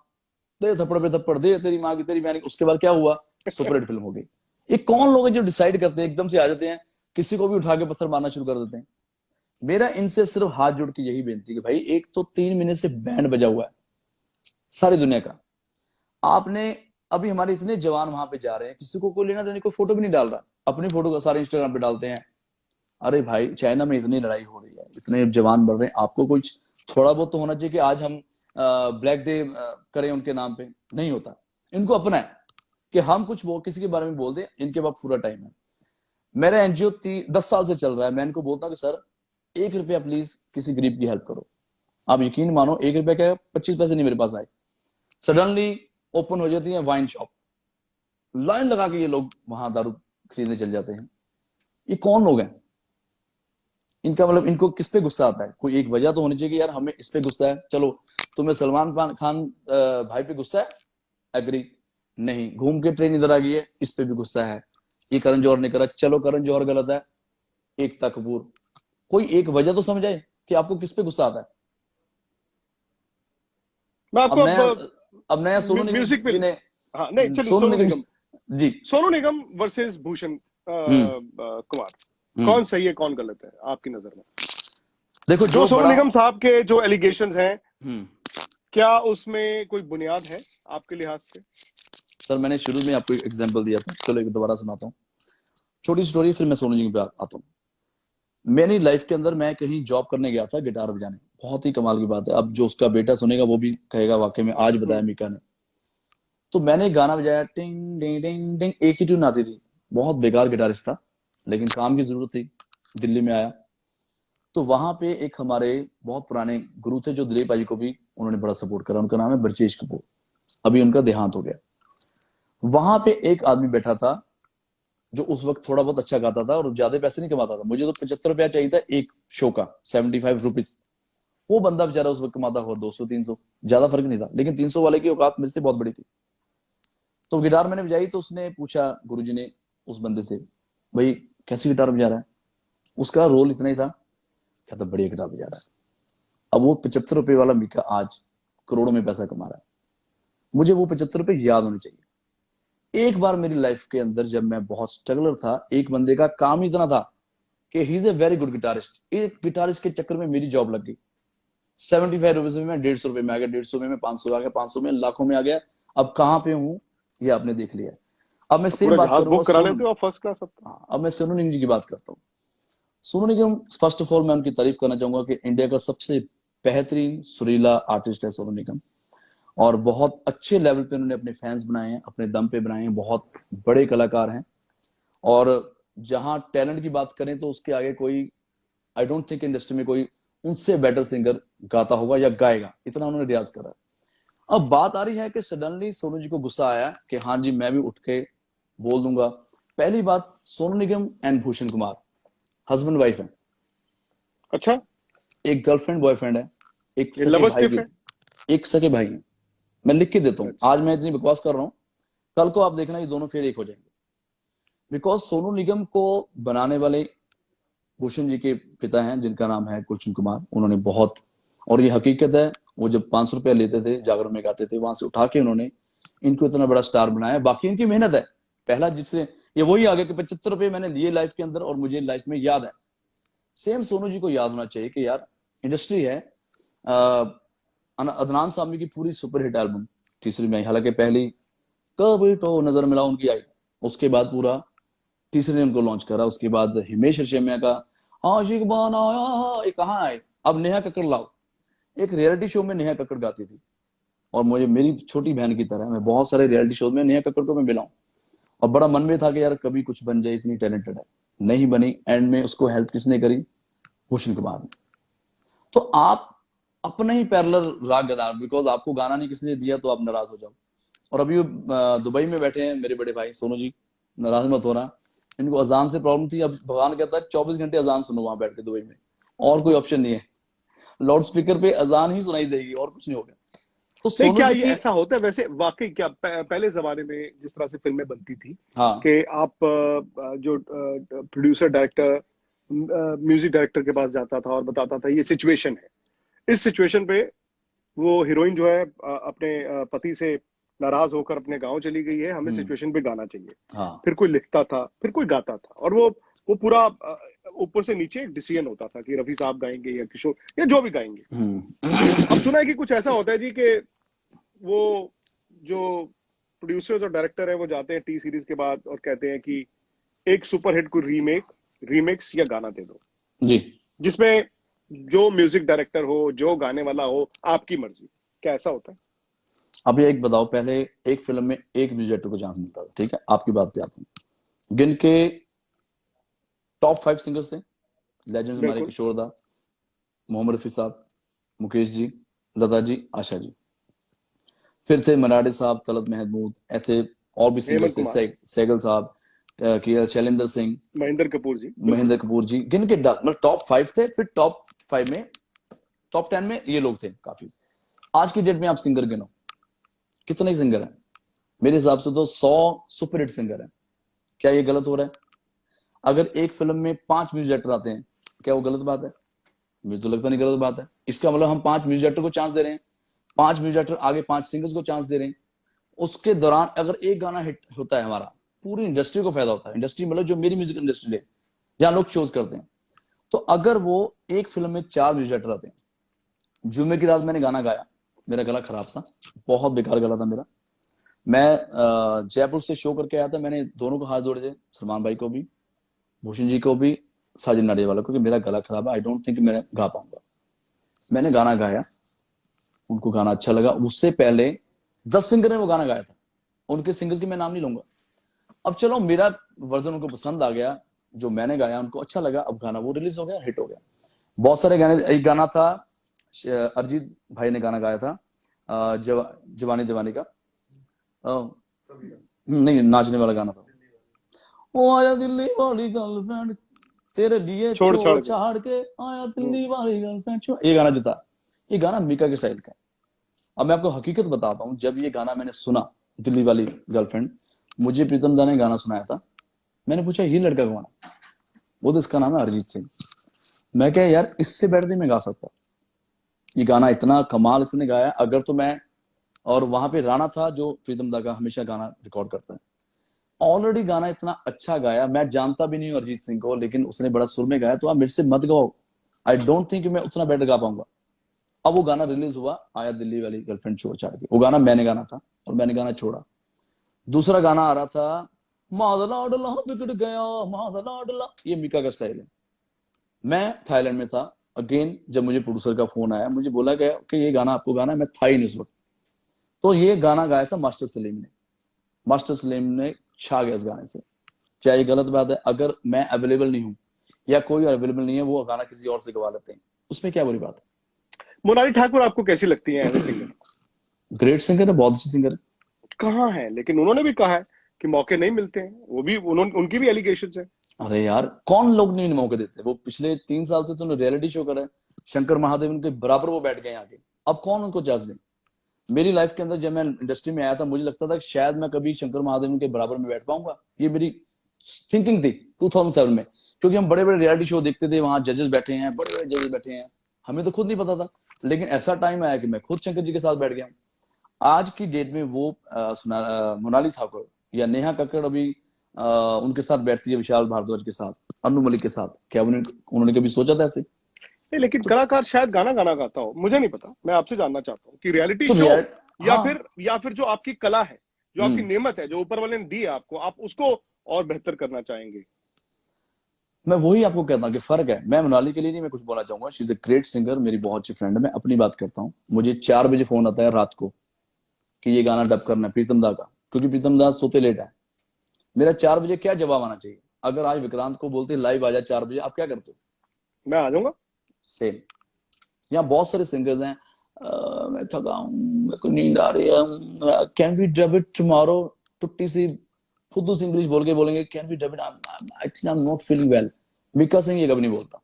दे थप्पड़ पे थप्पड़, दे तेरी माँ की तेरी बहन की। उसके बाद क्या हुआ, सुपरहिट फिल्म हो गई। ये कौन लोग हैं जो डिसाइड करते हैं, एकदम से आ जाते हैं, किसी को भी उठा के पत्थर मारना शुरू कर देते हैं। मेरा इनसे सिर्फ हाथ जोड़ के यही बेनती कि भाई, एक तो 3 महीने से बैंड बजा हुआ है सारी दुनिया का। आपने, अभी हमारे इतने जवान वहां पे जा रहे हैं, किसी को कोई लेना देने, कोई फोटो भी नहीं डाल रहा, अपनी फोटो का सारे इंस्टाग्राम पे डालते हैं। अरे भाई, चाइना में इतनी लड़ाई हो रही है, इतने जवान बढ़ रहे हैं, आपको कुछ थोड़ा बहुत तो होना चाहिए कि आज हम ब्लैक डे करें उनके नाम पे। नहीं होता। इनको अपना है कि हम कुछ किसी के बारे में बोल दें, इनके पास पूरा टाइम है। मेरा एनजीओ 10 साल से चल रहा है, मैं इनको बोलता हूँ कि सर 1 रुपया प्लीज किसी गरीब की हेल्प करो। आप यकीन मानो, 1 रुपया क्या, 25 पैसे नहीं मेरे पास आए, सडनली ओपन हो जाती है वाइन शॉप, लाइन लगा के ये लोग वहां दारू खरीदने चल जाते हैं। ये कौन लोग हैं? इनका मतलब, इनको किस पे गुस्सा आता है? कोई एक वजह तो होनी चाहिए कि यार हमें इस पे गुस्सा है। चलो, तुम्हें सलमान खान भाई पे गुस्सा है, एग्री। नहीं, घूम के ट्रेन इधर आ गई है, इस पे भी गुस्सा है। ये करण जौहर ने करा, चलो करण जौहर गलत है। एकता कपूर, कोई एक वजह तो समझाए कि आपको किस पे गुस्सा आता है। मैं अब आपको नया, अब अब नया सोनू निगम म्यूजिक पे जी ने हाँ नहीं चलिए, सोनू सोनू निगम निगम, जी। सोनू निगम वर्सेस भूषण कुमार, कौन सही है कौन गलत है आपकी नजर में? देखो जो जो सोनू बड़ा निगम साहब के जो एलिगेशंस हैं, हम्म क्या उसमें कोई बुनियाद है आपके लिहाज से? सर मैंने शुरू में आपको एक एग्जांपल दिया था, चलो एक दोबारा सुनाता हूँ छोटी स्टोरी, फिर मैं सोनू जी पे आता हूँ। मेरी लाइफ के अंदर मैं कहीं जॉब करने गया था गिटार बजाने, बहुत ही कमाल की बात है, अब जो उसका बेटा सुनेगा वो भी कहेगा वाकई में आज बताया मीका ने। तो मैंने गाना बजाया, टिंग डिंग डिंग डिंग, एक ही ट्यून आती थी, बहुत बेकार गिटारिस्ट था लेकिन काम की जरूरत थी। दिल्ली में आया तो वहां पे एक हमारे बहुत पुराने गुरु थे जो दिलीप भाई को भी उन्होंने बड़ा सपोर्ट करा, उनका नाम है ब्रजेश कपूर, अभी उनका देहांत हो गया। वहां पे एक आदमी बैठा था जो उस वक्त थोड़ा बहुत अच्छा गाता था और ज्यादा पैसे नहीं कमाता था, मुझे तो 75 रुपया चाहिए था एक शो का, 75 रुपीज। वो बंदा बेचारा उस वक्त कमाता हुआ 200-300, ज्यादा फर्क नहीं था, लेकिन 300 वाले की औकात मेरे से बहुत बड़ी थी। तो गिटार मैंने बजाई तो उसने पूछा गुरुजी ने उस बंदे से, भाई कैसी गिटार बजा रहा है? उसका रोल इतना ही था, कहता बढ़िया गिटार बजा रहा है। अब वो 75 रुपए वाला मीका आज करोड़ों में पैसा कमा रहा है। मुझे वो 75 रुपए याद होने चाहिए। एक बार मेरी लाइफ के अंदर जब मैं बहुत स्ट्रगलर था, एक बंदे का काम इतना था कि he is a very good guitarist, एक गिटारिस्ट के चक्कर में मेरी जॉब लग गई। 75 रुपीज में मैं 150 रुपए में आ गया, 150 में मैं 500 आ गया, 500 में लाखों में आ गया। अब कहां पे हूं ये आपने देख लिया। अब मैं सेम पूरा बात जहाज करूंगा बुक करा लेते हो आप फर्स्ट क्लास अब तो। हाँ, अब मैं सोनू निगम जी की बात करता हूँ। Sonu Nigam first of all मैं उनकी तारीफ करना चाहूंगा कि इंडिया का सबसे बेहतरीन सुरीला आर्टिस्ट है सोनू निगम, और बहुत अच्छे लेवल पे उन्होंने अपने फैंस बनाए हैं, अपने दम पे बनाए हैं, बहुत बड़े कलाकार हैं। और जहां टैलेंट की बात करें तो उसके आगे कोई, आई डोंट थिंक इंडस्ट्री में कोई उनसे बेटर सिंगर गाता होगा या गाएगा, इतना उन्होंने रियाज करा है। अब बात आ रही है कि सडनली सोनू जी को गुस्सा आया कि हाँ जी मैं भी उठ के बोल दूंगा। पहली बात, Sonu Nigam and Bhushan Kumar husband wife है, अच्छा, एक गर्लफ्रेंड बॉयफ्रेंड है, एक ये सगे लवर भाई स्टिफ की, है? एक सगे भाई है। मैं लिख के देता हूँ, अच्छा, आज मैं इतनी बकवास कर रहा हूँ, कल को आप देखना ये दोनों फिर एक हो जाएंगे। बिकॉज सोनू निगम को बनाने वाले भूषण जी के पिता हैं जिनका नाम है गुलशन कुमार, उन्होंने बहुत, और ये हकीकत है, वो जब 500 रुपया लेते थे जागरण में गाते थे, वहां से उठा के उन्होंने इनको इतना बड़ा स्टार बनाया। बाकी इनकी मेहनत है, पहला जिससे ये वही आ गया कि 75 रुपये मैंने लिए लाइफ के अंदर और मुझे लाइफ में याद है। सेम सोनू जी को याद होना चाहिए कि यार इंडस्ट्री है। अदनान सामी की पूरी सुपरहिट एल्बम तीसरी में आई, हालांकि पहली कभी तो नजर मिलाओ उनकी आई, उसके बाद पूरा तीसरे ने उनको लॉन्च करा। उसके बाद हिमेश रेशमिया का आशिक बनाया, ये कहाँ आए। अब नेहा कक्कड़ लाओ, एक रियलिटी शो में नेहा कक्कड़ गाती थी, और मुझे मेरी छोटी बहन की तरह मैं बहुत सारे रियलिटी शो में नेहा कक्कड़ को मैं मिलाऊं, और बड़ा मन में था कि यार कभी कुछ बन जाए, इतनी टैलेंटेड है, नहीं बनी। एंड में उसको हेल्प किसने करी? भूषण कुमार ने। तो आप अपना ही पैरेलल राग गदा, बिकॉज आपको गाना नहीं किसने दिया तो आप नाराज हो जाओ। और अभी दुबई में बैठे हैं मेरे बड़े भाई सोनू जी, नाराज मत होना, इनको अजान से प्रॉब्लम थी, अब भगवान कहता है 24 घंटे अजान सुनो वहां बैठ के दुबई में, और कोई ऑप्शन नहीं है, लाउड स्पीकर पे अजान ही सुनाई देगी और कुछ नहीं होगा। तो नहीं सोनू क्या जी ये की ऐसा होता है वैसे वाकई? क्या पहले जमाने में जिस तरह से फिल्में बनती थी हाँ कि आप जो प्रोड्यूसर डायरेक्टर म्यूजिक डायरेक्टर के पास जाता था और बताता था ये सिचुएशन है, इस सिचुएशन पे वो हीरोइन जो है अपने पति से नाराज होकर अपने गांव चली गई है, हमें सिचुएशन पे गाना चाहिए। हाँ फिर कोई लिखता था, फिर कोई गाता था, और वो पूरा ऊपर से नीचे एक डिसीजन होता था कि रफी साहब गाएंगे या किशोर या जो भी गाएंगे। अब सुना है कि कुछ ऐसा होता है जी कि वो जो प्रोड्यूसर्स और डायरेक्टर है वो जाते हैं टी सीरीज के बाद और कहते हैं कि एक सुपरहिट को रीमेक्स या गाना दे दो, जी। जिसमें जो म्यूजिक डायरेक्टर हो, जो गाने वाला हो, आपकी मर्जी। क्या ऐसा होता है? अब ये एक बताओ, पहले एक फिल्म में एक म्यूजिक डायरेक्टर को चांस मिलता था, ठीक है, आपकी बात पे आते हैं। गिन के टॉप 5 सिंगर्स थे, लेजेंड्स हमारे बिल्कुल। किशोर दा, मोहम्मद रफी साहब, मुकेश जी, लता जी, आशा जी। फिर थे मराठे साहब, तलत महमूद, ऐसे और भी हेमंत सिंगर्स थे, कुमार, सहगल साहब, शैलेंद्र सिंह, महेंद्र कपूर जी, बिल्कुल। महेंद्र कपूर जी, गिन के मतलब टॉप 5 थे। फिर टॉप 5 में, टॉप 10 में ये लोग थे काफी। आज की डेट में आप सिंगर गिनो, कितने सिंगर हैं? मेरे हिसाब से तो 100 सुपरहिट सिंगर हैं। क्या ये गलत हो रहा है? अगर एक फिल्म में 5 म्यूजिक डायरेक्टर आते हैं, क्या वो गलत बात है? मुझे तो लगता नहीं गलत बात है। इसका मतलब हम 5 म्यूजिक डायरेक्टर को चांस दे रहे हैं, 5 म्यूजिक डायरेक्टर आगे 5 सिंगर्स को चांस दे रहे हैं, उसके दौरान अगर एक गाना हिट होता है हमारा, पूरी इंडस्ट्री को फायदा होता है। इंडस्ट्री मतलब जो मेरी म्यूजिक इंडस्ट्री है, जहां लोग चूज करते हैं। तो अगर वो एक फिल्म में 4 म्यूजिक डायरेक्टर आते हैं, जुम्मे की रात मैंने गाना गाया, मेरा गला खराब था, बहुत बेकार गला था मेरा। मैं जयपुर से शो करके आया था, मैंने दोनों को हाथ जोड़े थे, सलमान भाई को भी, भूषण जी को भी, साजिद नाडियावाला को, कि मेरा गला खराब है, आई डोंट थिंक मैं गा पाऊंगा। मैंने गाना गाया, उनको गाना अच्छा लगा। उससे पहले 10 सिंगर ने वो गाना गाया था, उनके सिंगर्स की मैं नाम नहीं लूंगा। अब चलो मेरा वर्जन उनको पसंद आ गया, जो मैंने गाया उनको अच्छा लगा, अब गाना वो रिलीज हो गया, हिट हो गया। बहुत सारे गाने, एक गाना था अरिजीत भाई ने गाना गाया था, जवानी दीवानी का, नहीं नाचने वाला गाना था, वो आया दिल्ली वाली गर्लफ्रेंड तेरे लिए छोड़ छोड़ के। छाड़ के, आया दिल्ली वाली गर्लफ्रेंड छोड़, ये गाना जो था, ये गाना मीका के स्टाइल का है। अब मैं आपको हकीकत बताता हूँ, जब ये गाना मैंने सुना, दिल्ली वाली गर्लफ्रेंड, मुझे प्रीतम दा ने गाना सुनाया था, मैंने पूछा ये लड़का कौन है, वो तो इसका नाम है अरिजीत सिंह। मैं क्या यार, इससे बेटर नहीं मैं गा सकता, ये गाना इतना कमाल इसने गाया। अगर तो मैं, और वहां पे राणा था जो प्रीतम दा का हमेशा गाना रिकॉर्ड करता है, ऑलरेडी गाना इतना अच्छा गाया, मैं जानता भी नहीं हूँ अरिजीत सिंह को, लेकिन उसने बड़ा सुर में गाया, तो आप मेरे से मत गाओ, आई डोंट थिंक मैं उतना बेटर गा पाऊंगा। अब वो गाना रिलीज हुआ, आया दिल्ली वाली गर्लफ्रेंड छोड़ छाड़ के, वो गाना मैंने गाना था और मैंने गाना छोड़ा। दूसरा गाना आ रहा था, मादला डला बिगड़ गया मादला डला, ये मीका का स्टाइल है। मैं थाईलैंड में था, अगेन जब मुझे प्रोड्यूसर का फोन आया, मुझे बोला गया कि ये गाना आपको गाना है, मैं था ही नहीं उस वक्त, तो ये गाना गाया था मास्टर सलीम ने। मास्टर सलीम ने छा गया इस गाने से। क्या ये गलत बात है? अगर मैं अवेलेबल नहीं हूं या कोई अवेलेबल नहीं है, वो गाना किसी और से गवा लेते हैं, उसमें क्या बुरी बात है? मोनाली ठाकुर आपको कैसी लगती है as a singer? Great singer है, बहुत अच्छी सिंगर है। कहाँ है, लेकिन उन्होंने भी कहा है कि मौके नहीं मिलते हैं, वो भी उनकी भी एलिगेशन है। अरे यार, कौन लोग नहीं मौके देते? वो पिछले 3 साल से तो रियलिटी शो कर रहे हैं, शंकर महादेव उनके बराबर वो बैठ गए आगे, अब कौन उनको जज दे? मेरी लाइफ के अंदर जब मैं इंडस्ट्री में आया था, मुझे लगता था कि शायद मैं कभी शंकर महादेव के बराबर में बैठ पाऊंगा, ये मेरी थिंकिंग थी 2007 में, क्योंकि हम बड़े बड़े रियलिटी शो देखते थे, वहां जजेस बैठे हैं, बड़े बड़े जजेस बैठे हैं, हमें तो खुद नहीं पता था। लेकिन ऐसा टाइम आया कि मैं खुद शंकर जी के साथ बैठ गया। आज की डेट में वो मोनाली ठाकुर या नेहा कक्कड़ अभी उनके साथ बैठती है, विशाल भारद्वाज के साथ, अनु मलिक के साथ, क्या उन्होंने कभी सोचा था ऐसे? नहीं, लेकिन तो, कलाकार शायद गाना गाना गाता हो, मुझे नहीं पता। मैं आपसे जानना चाहता हूँ कि रियलिटी तो शो हाँ, या फिर जो आपकी कला है, जो आपकी नेमत है, जो ऊपर वाले ने दी है आपको, आप उसको और बेहतर करना चाहेंगे? मैं वही आपको कहता हूँ कि फर्क है। मैं मोनाली के लिए नहीं मैं कुछ बोलना चाहूंगा, she is a great singer, मेरी बहुत अच्छी फ्रेंड है। मैं अपनी बात करता हूँ, मुझे 4 बजे फोन आता है रात को कि ये गाना डब करना है प्रीतम दा का, क्योंकि प्रीतम दा सोते लेट है। मेरा 4 बजे क्या जवाब आना चाहिए? अगर आज विक्रांत को बोलते लाइव आ जा 4 बजे, आप क्या करते हो? मैं आ जाऊंगा। सेम। यहाँ बहुत सारे सिंगर्स हैं, मैं थका हूँ, मेरे को नींद आ रही है, can we dub it tomorrow, टुट्टी सी फुद्दू सी इंग्लिश बोल के बोलेंगे can we dub it, I think I am not feeling well. Mika Singh ये कभी नहीं बोलता।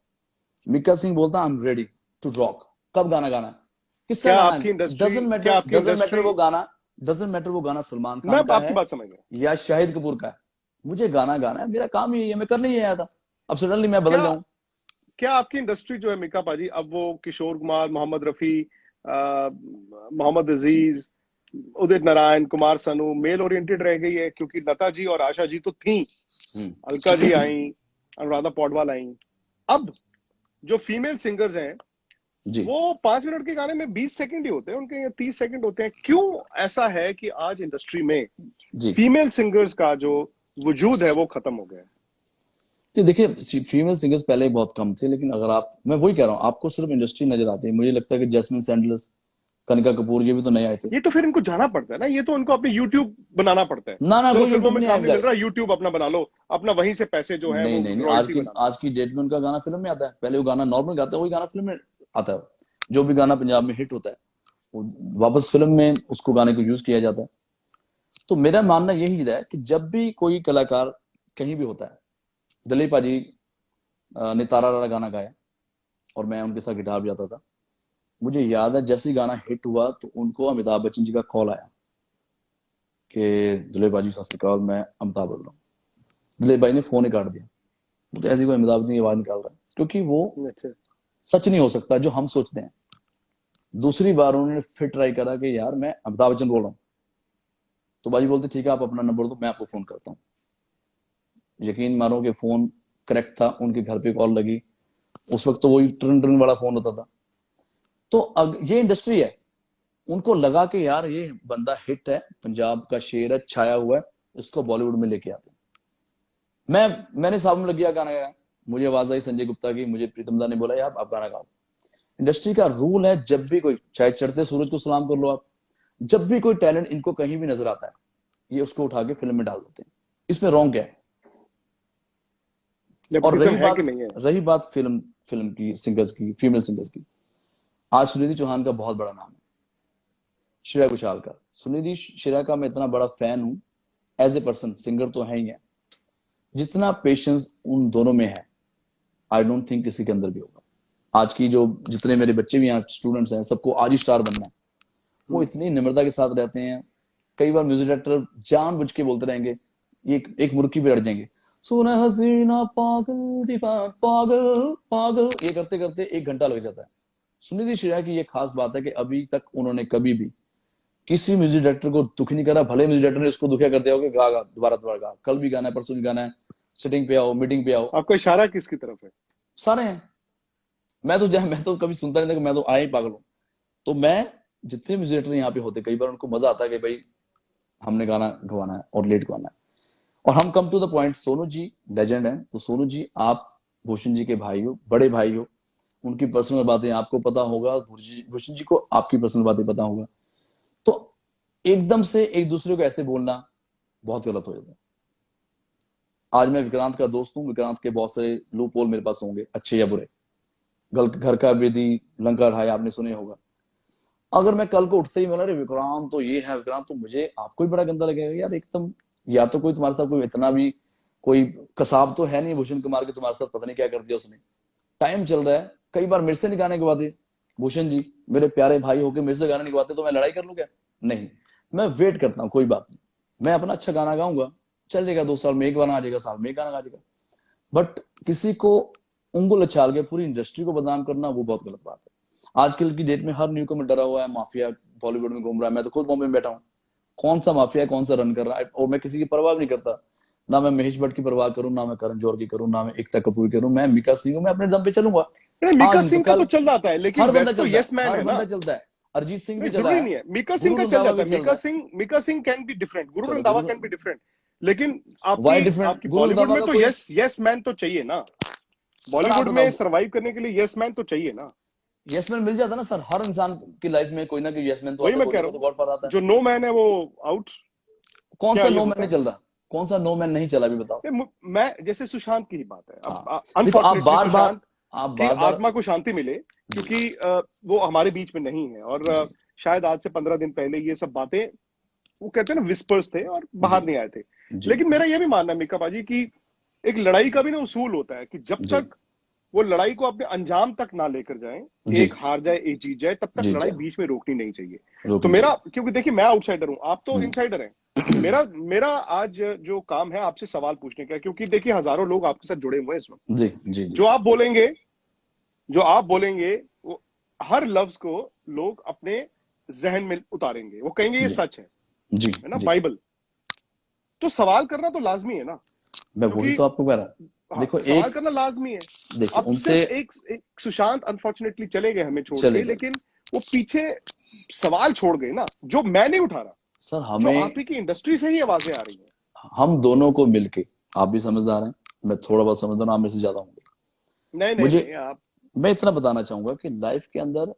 मिक्का सिंह बोलता I am ready to rock. कब गाना गाना है, किसका गाना है, डजंट मैटर वो गाना, डजंट मैटर वो गाना सलमान मैं खान का आपकी है बात समझ गया या शाहिद कपूर का है, मुझे गाना गाना है, मेरा काम ही है, मैं करने ही आया था। अब सडनली मैं बदल क्या जाऊं? क्या आपकी इंडस्ट्री जो है मिका पाजी, अब वो किशोर कुमार, मोहम्मद रफी, मोहम्मद अजीज, उदित नारायण, कुमार सानू मेल ओरिएंटेड रह गई है? क्योंकि लता जी और आशा जी तो थी, अलका जी आई, अनुराधा पौडवाल आई। अब जो फीमेल सिंगर्स हैं, जी वो 5 मिनट के गाने में 20 सेकंड ही होते हैं उनके, 30 सेकंड होते हैं। क्यों ऐसा है कि आज इंडस्ट्री में जी फीमेल सिंगर्स का जो वजूद है वो खत्म हो गया है? ये देखिए, फीमेल सिंगर्स पहले ही बहुत कम थे, लेकिन अगर आप, मैं वही कह रहा हूँ, आपको सिर्फ इंडस्ट्री नजर आती है। मुझे लगता है कि जैस्मिन सैंडलर्स, कनिका कपूर, ये भी तो नए आए थे। ये तो फिर इनको जाना पड़ता है ना, ये तो उनको अपने यूट्यूब बनाना पड़ता है। ना ना, चलो वो फिल्मों यूट्यूब में नहीं काम नहीं आएगा। मिल रहा, यूट्यूब अपना बना लो, अपना वहीं से पैसे जो है नहीं वो नहीं नहीं, रॉयल्टी बना लो। आज की डेट में उनका गाना फिल्म में आता है। पहले वो गाना नॉर्मल गाता है, वही गाना फिल्म में आता है। जो भी गाना पंजाब में हिट होता है, वो वापस फिल्म में उसको गाने को यूज किया जाता है। तो मेरा मानना यही है कि जब भी कोई कलाकार कहीं भी होता है, दिलीप पाजी ने तारा रारा गाना गाया और मैं उनके साथ गिटार बजाता था, मुझे याद है जैसे ही गाना हिट हुआ तो उनको अमिताभ बच्चन जी का कॉल आया कि दिलीप बाजी सत श्री अकाल, मैं अमिताभ बोल रहा हूँ। दिलीप भाई ने फोन ही काट दिया, तो ऐसी कोई अमिताभ की आवाज निकाल रहा है, क्योंकि वो अच्छा। सच नहीं हो सकता जो हम सोचते हैं। दूसरी बार उन्होंने फिर ट्राई करा कि यार मैं अमिताभ बच्चन बोल रहा हूँ, तो बाजी बोलते ठीक है आप अपना नंबर दो, मैं आपको फोन करता हूँ। यकीन मानो कि फोन करेक्ट था, उनके घर पे कॉल लगी। उस वक्त तो वही ट्रिन ट्रिन वाला फोन होता था। तो अब ये इंडस्ट्री है, उनको लगा कि यार ये बंदा हिट है, पंजाब का शेर है, छाया हुआ है, इसको बॉलीवुड में लेके आते हैं। मैंने साहब में लग गया, गाना गाया। मुझे आवाज आई संजय गुप्ता की, मुझे प्रीतम दा ने बोला यार आप गाना गाओ। इंडस्ट्री का रूल है, जब भी कोई, चाहे चढ़ते सूरज को सलाम कर लो आप, जब भी कोई टैलेंट इनको कहीं भी नजर आता है, ये उसको उठा के फिल्म में डाल देते हैं। इसमें रॉन्ग क्या है? और रही बात फिल्म की, सिंगर्स की, फीमेल सिंगर्स की, आज सुनिधि चौहान का बहुत बड़ा नाम है, श्रेया घोषाल का। सुनिधि श्रेया का मैं इतना बड़ा फैन हूं, एज ए पर्सन, सिंगर तो है ही है। जितना पेशेंस उन दोनों में है, आई डोंट थिंक किसी के अंदर भी होगा। आज की जो जितने मेरे बच्चे भी यहाँ स्टूडेंट्स हैं, सबको आज ही स्टार बनना है। वो इतनी निम्रता के साथ रहते हैं। कई बार म्यूजिक डायरेक्टर जानबूझ के बोलते रहेंगे, ये एक मुर्की पे अड़ जाएंगे, सोना हसीना पागल दीवाना पागल पागल, ये करते करते 1 घंटा लग जाता है। सुनिधि श्रेया की ये खास बात है कि अभी तक उन्होंने कभी भी किसी म्यूजिक डायरेक्टर को दुख नहीं करा। भले म्यूजिक डायरेक्टर ने उसको दुखिया कर दिया होगा, गा गा दोबारा गा, कल भी गाना है, परसों भी गाना है, सिटिंग पे आओ, मीटिंग पे आओ। आपका इशारा किसकी तरफ है? सारे हैं। मैं तो कभी सुनता नहीं था, मैं तो आया ही पागल हूँ। तो मैं जितने म्यूजिक डायरेक्टर यहाँ पे होते, कई बार उनको मजा आता है कि भाई हमने गाना गवाना है और लेट गवाना है। और हम come to the point, Sonu ji legend है, तो सोनू जी आप भूषण जी के भाई हो, बड़े भाई हो, उनकी पर्सनल बातें आपको पता होगा, भूषण जी को आपकी पर्सनल बातें पता होगा। तो एकदम से एक दूसरे को ऐसे बोलना बहुत गलत हो जाता है। आज मैं विक्रांत का दोस्त हूं, विक्रांत के बहुत सारे लूप होल मेरे पास होंगे, अच्छे या बुरे। घर का विधि, लंका ढाई आपने सुने होगा। अगर मैं कल को उठते ही बोला, अरे विक्रांत तो ये है, विक्रांत तो, मुझे आपको ही बड़ा गंदा लगेगा यार एकदम। या तो कोई तुम्हारे साथ कोई इतना भी कोई कसाब तो है नहीं भूषण कुमार के, तुम्हारे साथ पता नहीं क्या कर दिया उसने। टाइम चल रहा है, कई बार मेरे से नहीं गाने गवाते भूषण जी, मेरे प्यारे भाई होके मेरे से गाने नहीं गवाते, तो मैं लड़ाई कर लूं क्या? नहीं, मैं वेट करता हूँ, कोई बात नहीं, मैं अपना अच्छा गाना गाऊंगा, चल जाएगा, 2 साल में एक गाना आ जाएगा, साल में एक गाना आ जाएगा। बट किसी को उंगल उछाल के पूरी इंडस्ट्री को बदनाम करना, वो बहुत गलत बात है। आजकल की डेट में हर न्यू कमर डरा हुआ है, माफिया बॉलीवुड में घूम रहा है। मैं तो खुद बॉम्बे में बैठा हूँ, कौन सा माफिया कौन सा रन कर रहा है, और मैं किसी की परवाह नहीं करता। ना मैं महेश भट्ट की परवाह करूं, ना मैं करण जौहर की करूं, ना मैं एकता कपूर की करूं, मैं मीका सिंह हूं, मैं अपने दम पे चलूंगा। मीका सिंह का तो चल जाता है, लेकिन हर बंदा तो यस मैन है ना, बंदा चलता है। अरिजीत सिंह भी चला जरूरी है, नहीं है मीका सिंह का चल जाता है। Mika Singh can be different, Guru Randhawa can be different, लेकिन आपकी बॉलीवुड में तो यस मैन तो चाहिए ना। बॉलीवुड में सरवाइव करने के लिए यस मैन तो चाहिए ना। यस मैन मिल जाता ना सर, हर इंसान की लाइफ में कोई ना कोई यस मैन तो वही मैं कह रहा हूँ, जो नो मैन है वो आउट। कौन सा नो मैन नहीं चल रहा, कौन सा नो मैन नहीं चला, भी बताओ। मैं जैसे सुशांत की ही बात है, देखो आप बार बार आत्मा को शांति मिले, क्योंकि वो हमारे बीच में नहीं है, और शायद आज से 15 दिन पहले ये सब बातें, वो कहते हैं ना, विस्पर्स थे और बाहर नहीं आए थे। लेकिन मेरा ये भी मानना है मीका बाजी की एक लड़ाई का भी ना उसूल होता है कि जब तक वो लड़ाई को अपने अंजाम तक ना लेकर जाए, एक हार जाए एक जीत जाए, तब तक लड़ाई बीच में रोकनी नहीं चाहिए। तो मेरा, क्योंकि देखिए मैं आउटसाइडर हूं, आप तो इनसाइडर हैं, मेरा आज जो काम है आपसे सवाल पूछने का, क्योंकि देखिए हजारों लोग आपके साथ जुड़े हुए हैं इस वक्त। जो आप बोलेंगे वो हर लफ्ज को लोग अपने जहन में उतारेंगे, वो कहेंगे ये सच है ना, बाइबल। तो सवाल करना तो लाजमी है ना। मैं वही तो आपको कह रहा हूं, देखो सवाल करना लाजमी है। देखो उनसे एक सुशांत अनफॉर्चुनेटली चले गए हमें छोड़ के, लेकिन वो पीछे सवाल छोड़ गए ना, जो मैं नहीं उठा रहा सर, हमें आप ही की इंडस्ट्री से ही आवाजें आ रही हैं। हम दोनों को मिलके, आप भी समझदार हैं, मैं थोड़ा बहुत समझदार हूं, आप मेरे से ज्यादा होंगे। नहीं, मैं इतना बताना चाहूंगा कि लाइफ के अंदर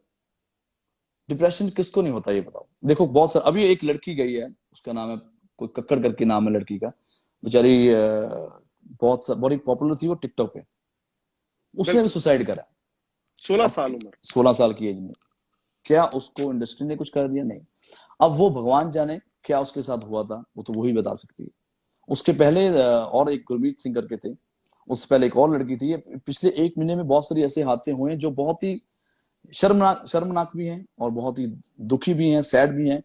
डिप्रेशन किसको नहीं होता, ये बताओ। देखो बहुत सारा, अभी एक लड़की गई है, उसका नाम है कोई कक्कड़ करके नाम है लड़की का, बेचारी बड़ी पॉपुलर थी वो टिकटॉक पे, उसने भी सुसाइड करा 16 साल उम्र, 16 साल की एज में। क्या उसको इंडस्ट्री ने कुछ कर दिया? नहीं। अब वो भगवान जाने क्या उसके साथ हुआ था, वो तो वही बता सकती है। उसके पहले और एक गुरमीत सिंह करके थे, उससे पहले एक और लड़की थी। पिछले 1 महीने में बहुत सारे ऐसे हादसे हुए हैं जो बहुत ही शर्मनाक भी हैं और बहुत ही दुखी भी हैं, सैड भी हैं,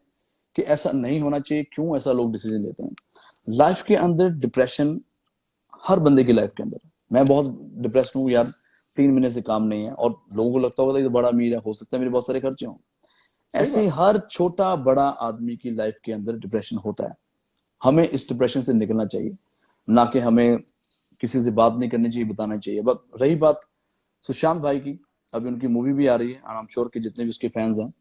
कि ऐसा नहीं होना चाहिए। क्यों ऐसा लोग डिसीजन लेते हैं? लाइफ के अंदर डिप्रेशन हर बंदे की लाइफ के अंदर। मैं बहुत डिप्रेस हूँ यार, 3 महीने से काम नहीं है, और लोगों को लगता होगा ये तो बड़ा अमीर है, हो सकता है मेरे बहुत सारे खर्चे हों। ऐसे हर छोटा बड़ा आदमी की लाइफ के अंदर डिप्रेशन होता है। हमें इस डिप्रेशन से निकलना चाहिए, ना कि हमें किसी से बात नहीं करनी चाहिए, बताना चाहिए। बट रही बात सुशांत भाई की, अभी उनकी मूवी भी आ रही है, आई एम श्योर कि जितने भी उसके फैंस हैं,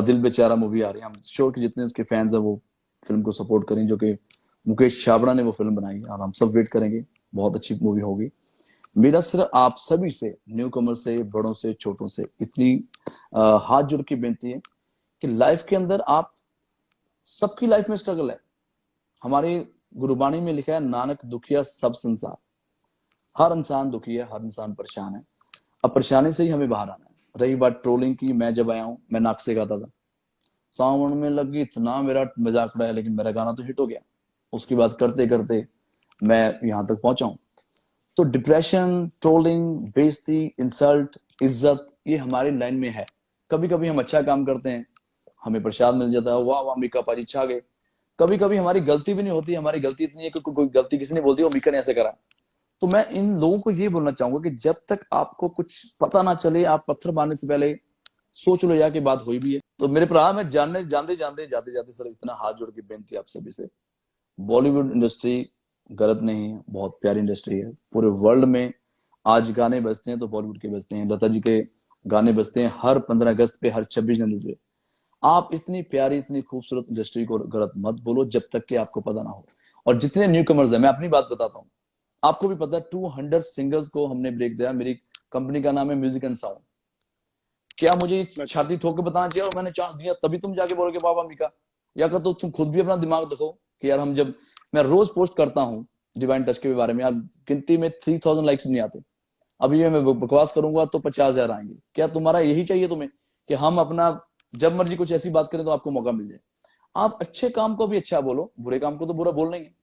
दिल बेचारा मूवी आ रही है, आई एम श्योर कि जितने उसके फैंस हैं वो फिल्म को सपोर्ट करें, जो कि मुकेश छाबड़ा ने वो फिल्म बनाई है, और हम सब वेट करेंगे, बहुत अच्छी मूवी होगी। मेरा सिर्फ आप सभी से, न्यू कमर से, बड़ों से, छोटों से इतनी हाथ जोड़ के बेनती है कि लाइफ के अंदर आप, सबकी लाइफ में स्ट्रगल है। हमारी गुरुबाणी में लिखा है, नानक दुखिया सब संसार। हर इंसान दुखी है, हर इंसान परेशान है। अब परेशानी से ही हमें बाहर आना है। रही बात ट्रोलिंग की, मैं जब आया हूं, मैं नाक से गाता था, सावन में लगी इतना मेरा मजाक उड़ाया, लेकिन मेरा गाना तो हिट हो गया। उसकी बात करते करते मैं यहां तक पहुंचा हूं। तो डिप्रेशन, ट्रोलिंग, बेइज्जती, इंसल्ट, इज्जत, ये हमारी लाइन में है। कभी कभी हम अच्छा काम करते हैं, हमें प्रसाद मिल जाता है, वाह वाह मीका पाजी छा गए। कभी कभी हमारी गलती भी नहीं होती, हमारी गलती इतनी है कि कोई गलती किसी ने बोल दी, वो मीका ने ऐसे करा। तो मैं इन लोगों को ये बोलना चाहूंगा कि जब तक आपको कुछ पता ना चले, आप पत्थर मारने से पहले सोच लो यार कि बात हुई भी है। तो मेरे भरा, मैं जानते जाते सर इतना हाथ जोड़ के बेनती आप सभी से, बॉलीवुड इंडस्ट्री गलत नहीं है, बहुत प्यारी इंडस्ट्री है। पूरे वर्ल्ड में आज गाने बजते हैं तो बॉलीवुड के बजते हैं, लता जी के गाने बजते हैं हर 15 अगस्त पे, हर 26 जनवरी पे। आप इतनी प्यारी, इतनी खूबसूरत इंडस्ट्री को गलत मत बोलो जब तक कि आपको पता ना हो। और जितने न्यू कमर्स है, मैं अपनी बात बताता हूँ, आपको भी पता है 200 सिंगर्स को हमने ब्रेक दिया। मेरी कंपनी का नाम है म्यूजिक एंड साउंड। क्या मुझे छाती ठोक के बताना चाहिए और मैंने चांस दिया तभी तुम जाके बोलोगे बाबा मीका? या कर तो तुम खुद भी अपना दिमाग देखो कि यार, हम जब, मैं रोज पोस्ट करता हूँ डिवाइन टच के बारे में, यार गिनती में 3000 लाइक्स नहीं आते। अभी मैं बकवास करूंगा तो 50,000 आएंगे। क्या तुम्हारा यही चाहिए तुम्हें कि हम अपना जब मर्जी कुछ ऐसी बात करें तो आपको मौका मिल जाए? आप अच्छे काम को भी अच्छा बोलो, बुरे काम को तो बुरा बोल नहीं है।